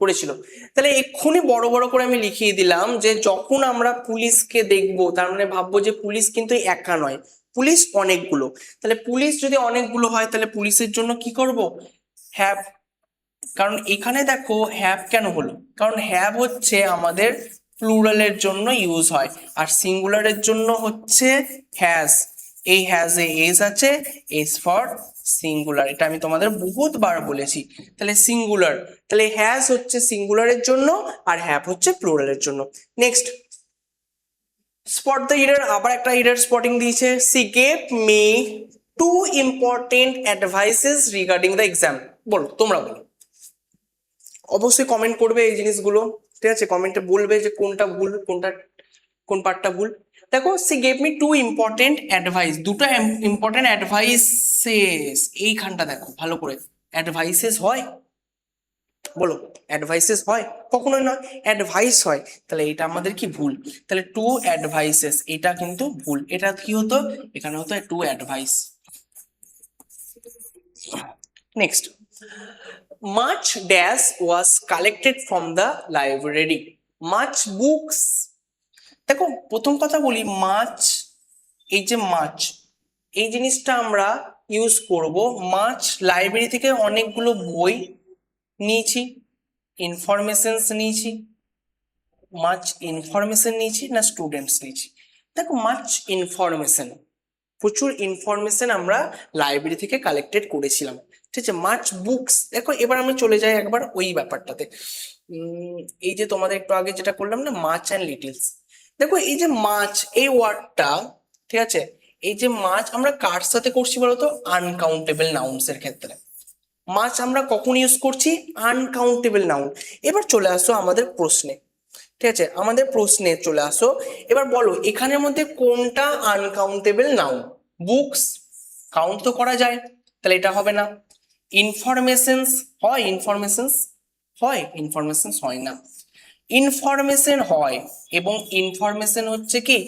করেছিল। তাহলে এক্ষুনি বড় বড় করে আমি লিখিয়ে দিলাম যে যখন আমরা পুলিশকে দেখবো, তার মানে ভাববো যে পুলিশ কিন্তু একা নয়, পুলিশ অনেকগুলো। তাহলে পুলিশ যদি অনেকগুলো হয় তাহলে পুলিশের জন্য কি করব? হ্যাভ। কারণ এখানে দেখো হ্যাভ কেন হলো, কারণ হ্যাভ হচ্ছে আমাদের প্লুরালের জন্য ইউজ হয়, আর সিঙ্গুলারের জন্য হচ্ছে হ্যাজ। এই হ্যাজ এ এস আছে, এস ফর সিঙ্গুলার, এটা আমি তোমাদের বহুতবার বলেছি। তাহলে সিঙ্গুলার, তাহলে হ্যাজ হচ্ছে সিঙ্গুলারের জন্য আর হ্যাভ হচ্ছে প্লুরালের জন্য। নেক্সট, স্পট দ্য এরর, আবার একটা এরর স্পটিং দিয়েছে। C gave me 2 important advises regarding the exam. বলো, তোমরা বলো, অবশ্যই কমেন্ট করবে এই জিনিসগুলো, ঠিক আছে, কমেন্টে বলবে যে কোনটা ভুল, কোন পার্টটা ভুল। দেখো C gave me 2 important advice, দুটো ইম্পর্টেন্ট অ্যাডভাইসেস, এইখানটা দেখো ভালো করে, অ্যাডভাইসেস হয়? বলো, অ্যাডভাইসেস হয়? কখনোই নয়, অ্যাডভাইস হয়। তাহলে এটা আমাদের কি ভুল, তাহলে 2 অ্যাডভাইসেস, এটা কিন্তু ভুল, এটা কি হতো, এখানে হতো 2 advice. Next, much dash was collected from the library, much books। দেখো প্রথম কথা বলি, মাছ, এই যে মাছ, এই জিনিসটা আমরা ইউজ করব, মাছ লাইব্রেরি থেকে অনেকগুলো বই নিয়েছি, ইনফরমেশনস নিয়েছি, মাছ ইনফরমেশন নিয়েছি না স্টুডেন্টস নিয়েছি? দেখো মাছ ইনফরমেশন, প্রচুর ইনফরমেশন আমরা লাইব্রেরি থেকে কালেক্টেড করেছিলাম। ঠিক আছে, মাচ বুকস। দেখো এবার আমি চলে যাই একবার ওই ব্যাপারটাতে। এই যে তোমাদের একটু আগে যেটা করলাম না, মাচ অ্যান্ড লিটিলস। দেখো এই যে মাচ এই ওয়ার্ডটা, ঠিক আছে, এই যে মাছ আমরা কার সাথে করছি বলতো? আনকাউন্টেবল নাউন্স এর ক্ষেত্রে। মাছ আমরা কখন ইউজ করছি? Uncountable noun. এবার চলে আসো আমাদের প্রশ্নে, ঠিক আছে, আমাদের প্রশ্নে চলে আসো। এবার বলো এখানের মধ্যে কোনটা আনকাউন্টেবল নাউন? বুকস কাউন্ট তো করা যায়, তাহলে এটা হবে না। ইনফরমেশনস হয়? ইনফরমেশনস হয়? ইনফরমেশনস হয় না। ইনফরমেশন হয়, এবং ইনফরমেশন হচ্ছে কি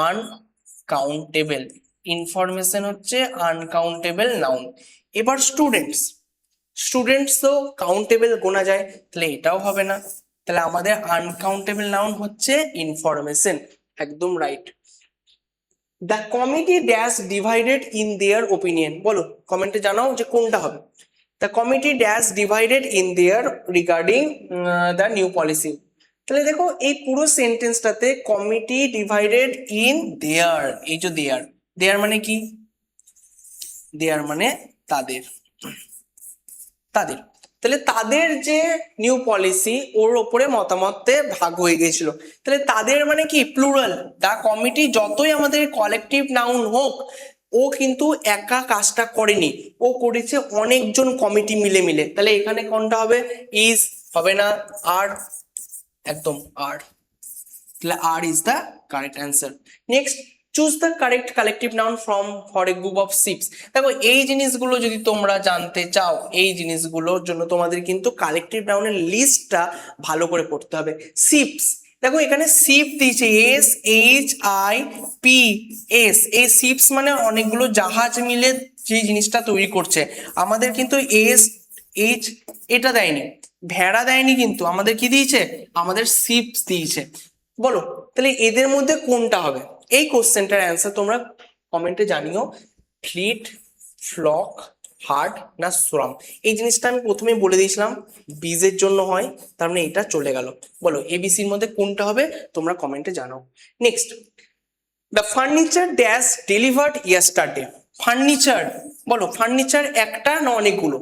আনকাউন্টেবল। ইনফরমেশন হচ্ছে আনকাউন্টেবল নাউন। এবার স্টুডেন্টস, স্টুডেন্টস তো কাউন্টেবল গোনা যায়, তাহলে এটাও হবে না। তাহলে আমাদের আনকাউন্টেবল নাউন হচ্ছে ইনফরমেশন। একদম right. The committee dash divided in their opinion, বলো কমেন্টে জানাও যে কোনটা হবে। The committee dash divided in there regarding the new policy. তাহলে দেখো এই পুরো সেন্টেন্সটাতে কমিটি ডিভাইডেড ইন দেয়ার, এই যে দেয়ার, দেয়ার মানে কি? দেয়ার মানে তাদের, তাদের। তাহলে তাদের যে নিউ পলিসি ওর ওপরে মতামতে ভাগ হয়ে গিয়েছিল। তাহলে তাদের মানে কি? প্লুরাল। দা কমিটি যতই আমাদের কালেকটিভ নাউন হোক, ও কিন্তু একা কাজটা করেনি, ও করেছে অনেকজন কমিটি মিলে মিলে। তাহলে এখানে কোনটা হবে? ইজ হবে না, আর, একদম আর। তাহলে are is the correct answer. Next, choose the correct collective noun from for a group of sheeps. দেখো এই জিনিসগুলো যদি তোমরা জানতে চাও, এই জিনিসগুলোর জন্য তোমাদের কিন্তু কালেকটিভ নাউনের লিস্টটা ভালো করে পড়তে হবে। শিপস, দেখো এখানে শিপ দিয়েছে SHIPS। এই শিপস মানে অনেকগুলো জাহাজ মিলে যে জিনিসটা তৈরি করছে। আমাদের কিন্তু SH এটা দেয়নি, ভেড়া দেয়নি, কিন্তু আমাদের কি দিয়েছে? আমাদের শিপস দিয়েছে। বলো তাহলে এদের মধ্যে কোনটা হবে? এই কোশ্চেনটার অ্যান্সার তোমরা কমেন্টে জানিও। ফ্লিট, ফ্লক, হার্ট না সোরাম? এই জিনিসটা আমি প্রথমে বলে দিয়েছিলাম, বীজের জন্য হয়, তার মানে এটা চলে গেল। বলো এবিসির মধ্যে কোনটা হবে? তোমরা কমেন্টে জানাও। Next, the furniture dash delivered yesterday. Furniture, বলো ফার্নিচার একটা না অনেকগুলো?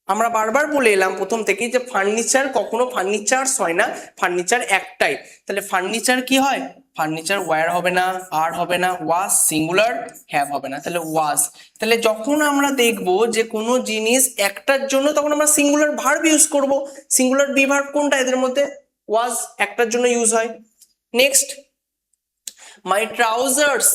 আমরা বারবার বলে এলাম প্রথম থেকেই যে ফার্নিচার কখনো ফার্নিচার্স হয় না, ফার্নিচার একটাই। তাহলে ফার্নিচার কি হয়? ফার্নিচার ওয়্যার হবে না, আর হবে না, ওয়াজ সিঙ্গুলার, হ্যাভ হবে না, তাহলে ওয়াজ। তাহলে যখন আমরা দেখব যে কোনো জিনিস একটার জন্য, তখন আমরা সিঙ্গুলার ভার্ব ইউজ করব। সিঙ্গুলার বি ভার্ব কোনটা এদের মধ্যে? ওয়াজ একটার জন্য ইউজ হয়। নেক্সট, মাই ট্রাউজার্স,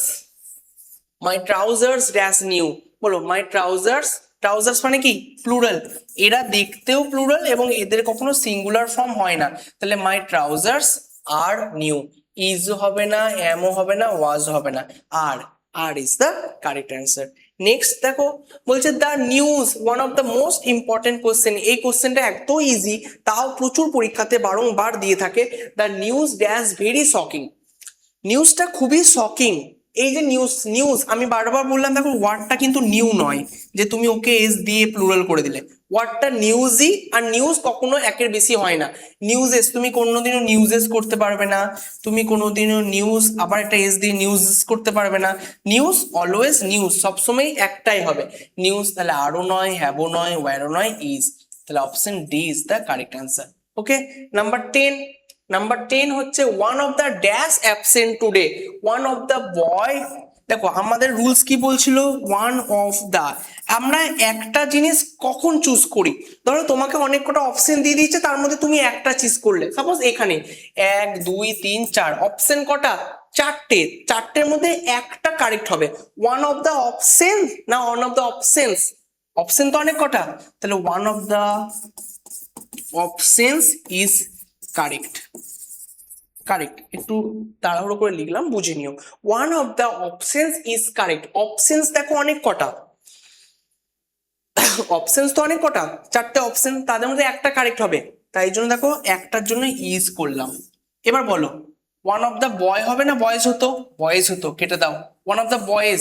মাই ট্রাউজার্স ড্যাশ নিউ। বলো মাই ট্রাউজার্স, ট্রাউজার্স মানে কি? প্লুরাল। এরা দেখতেও প্লুরাল এবং এদের কখনো সিঙ্গুলার ফর্ম হয় না। তাহলে my trousers are new. Is হবে না, এমও হবে না, ওয়াজ হবে না, are is the correct answer. Next দেখো বলছে the news, one of the most important question. এই কোশ্চেনটা এত ইজি, তাও প্রচুর পরীক্ষাতে বারংবার দিয়ে থাকে। The news dash very shocking. নিউজটা খুবই শকিং। এই যে নিউজ, নিউজ আমি বারবার বললাম, দেখো ওয়ার্ডটা কিন্তু নিউ নয় যে তুমি ওকে এস দিয়ে প্লুরাল করে দিলে। ওয়ার্ডটা নিউজই, আর নিউজ কখনো একের বেশি হয় না। নিউজেস তুমি কোনোদিনও নিউজেস করতে পারবে না, তুমি কোনোদিনও নিউজ আবার একটা এস দিয়ে নিউজ করতে পারবে না। নিউজ অলওয়েজ নিউজ, সবসময় একটাই হবে নিউজ। তাহলে আরও নয়, হ্যাভও নয়, ওয়্যারও নয়, ইজ। তাহলে option D is the correct answer. Okay, number 10। Number 10 হচ্ছে one of the dash absent today. One of the boy, দেখো আমাদের রুলস কি বলছিল? One of the. আমরা একটা জিনিস কখন চুজ করি? ধরো তোমাকে অনেক কটা অপশন দিয়ে দিয়েছে, তার মধ্যে তুমি একটা চুজ করলে। সাপোজ এখানে 1 2 3 4 অপশন কটা? চারটে। চারটের মধ্যে একটা কারেক্ট হবে। ওয়ান অফ দ্য অপশন না one of the options? Option তো অনেক কটা, তাহলে one of the options is correct. Correct, একটু তাড়াহুড়ো করে লিখলাম, বুঝে নিও। One of the options is correct. Options দেখো অনেক কটা, অপশনস তো অনেক কটা, চারটে অপশন, তাদের মধ্যে একটা কারেক্ট হবে, তাই জন্য দেখো একটার জন্য ইজ করলাম। এবার বলো ওয়ান অফ দ্য বয় হবে না বয়েজ হতো? বয়েজ হতো, কেটে দাও। One of the boys,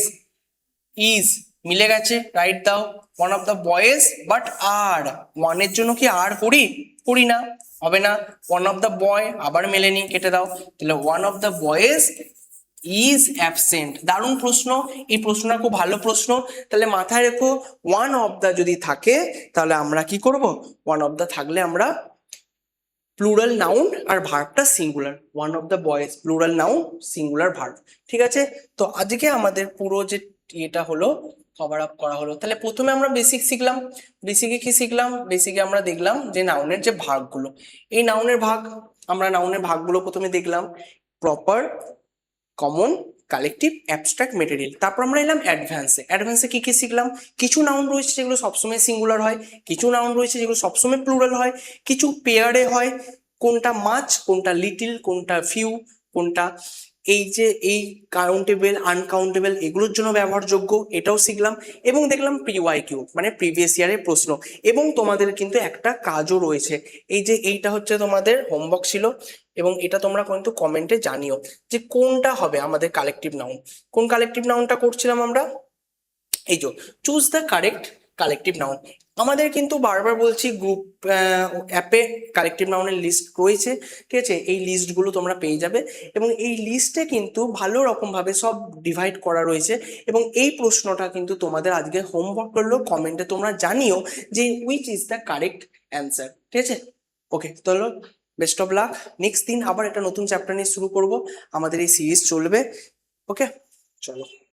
is মিলে গেছে, রাইট দাও। One of the boys, but are, ওয়ানের জন্য কি আর করি? করি না, হবে না। ওয়ান অফ দ্য বয় আবার মেলেনি, কেটে দাও। তাহলে one of the boys is absent, দারুণ প্রশ্ন, এই প্রশ্নটা খুব ভালো প্রশ্ন। তাহলে মাথায় রেখো ওয়ান অফ দ্য যদি থাকে তাহলে আমরা কি করব, ওয়ান অফ দ্য থাকলে আমরা প্লুরাল নাউন আর ভার্বটা singular, one of the boys plural noun singular verb. ঠিক আছে, তো আজকে আমাদের পুরো যে এটা হলো কভার আপ করা হলো। তাহলে প্রথমে আমরা বেসিক শিখলাম। বেসিকে কি শিখলাম, বেসিকে আমরা দেখলাম যে নাউনের যে ভাগগুলো, এই নাউনের ভাগ, আমরা নাউনের ভাগগুলো প্রথমে দেখলাম, proper, common, collective, abstract, material. তারপর আমরা এলাম অ্যাডভান্সে। অ্যাডভান্সে কি কি শিখলাম, কিছু নাউন রয়েছে যেগুলো সবসময় সিঙ্গুলার হয়, কিছু নাউন রয়েছে যেগুলো সবসময় প্লুরাল হয়, কিছু পেয়ারে হয়, কোনটা মাচ, কোনটা লিটিল, কোনটা ফিউ, কোনটা এই যে এই কাউন্টেবল, আনকাউন্টেবল এগুলোর জন্য ব্যবহারযোগ্য, এটাও শিখলাম। এবং দেখলাম পিওয়াইকিউ মানে প্রিভিয়াস ইয়ারের প্রশ্ন। এবং তোমাদের কিন্তু একটা কাজও রয়েছে, এই যে এইটা হচ্ছে তোমাদের হোমওয়ার্ক ছিল, এবং এটা তোমরা কিন্তু কমেন্টে জানিও যে কোনটা হবে আমাদের কালেকটিভ নাউন। কোন কালেকটিভ নাউনটা করছিলাম আমরা, এই যে choose the correct collective noun. আমাদের কিন্তু বারবার বলছি গ্রুপ অ্যাপে কালেকটিভ নাউনের লিস্ট রয়েছে, ঠিক আছে, এই লিস্টগুলো তোমরা পেয়ে যাবে। এবং এই লিস্টে কিন্তু ভালো রকম ভাবে সব ডিভাইড করা রয়েছে। এবং এই প্রশ্নটা কিন্তু তোমাদের আজকে হোমওয়ার্ক করলেও কমেন্টে তোমরা জানিও যে which is the correct answer. ঠিক আছে, ওকে, চলো, বেস্ট অফ লাক। নেক্সট দিন আবার একটা নতুন চ্যাপ্টার নিয়ে শুরু করব, আমাদের এই সিরিজ চলবে। ওকে, চলো।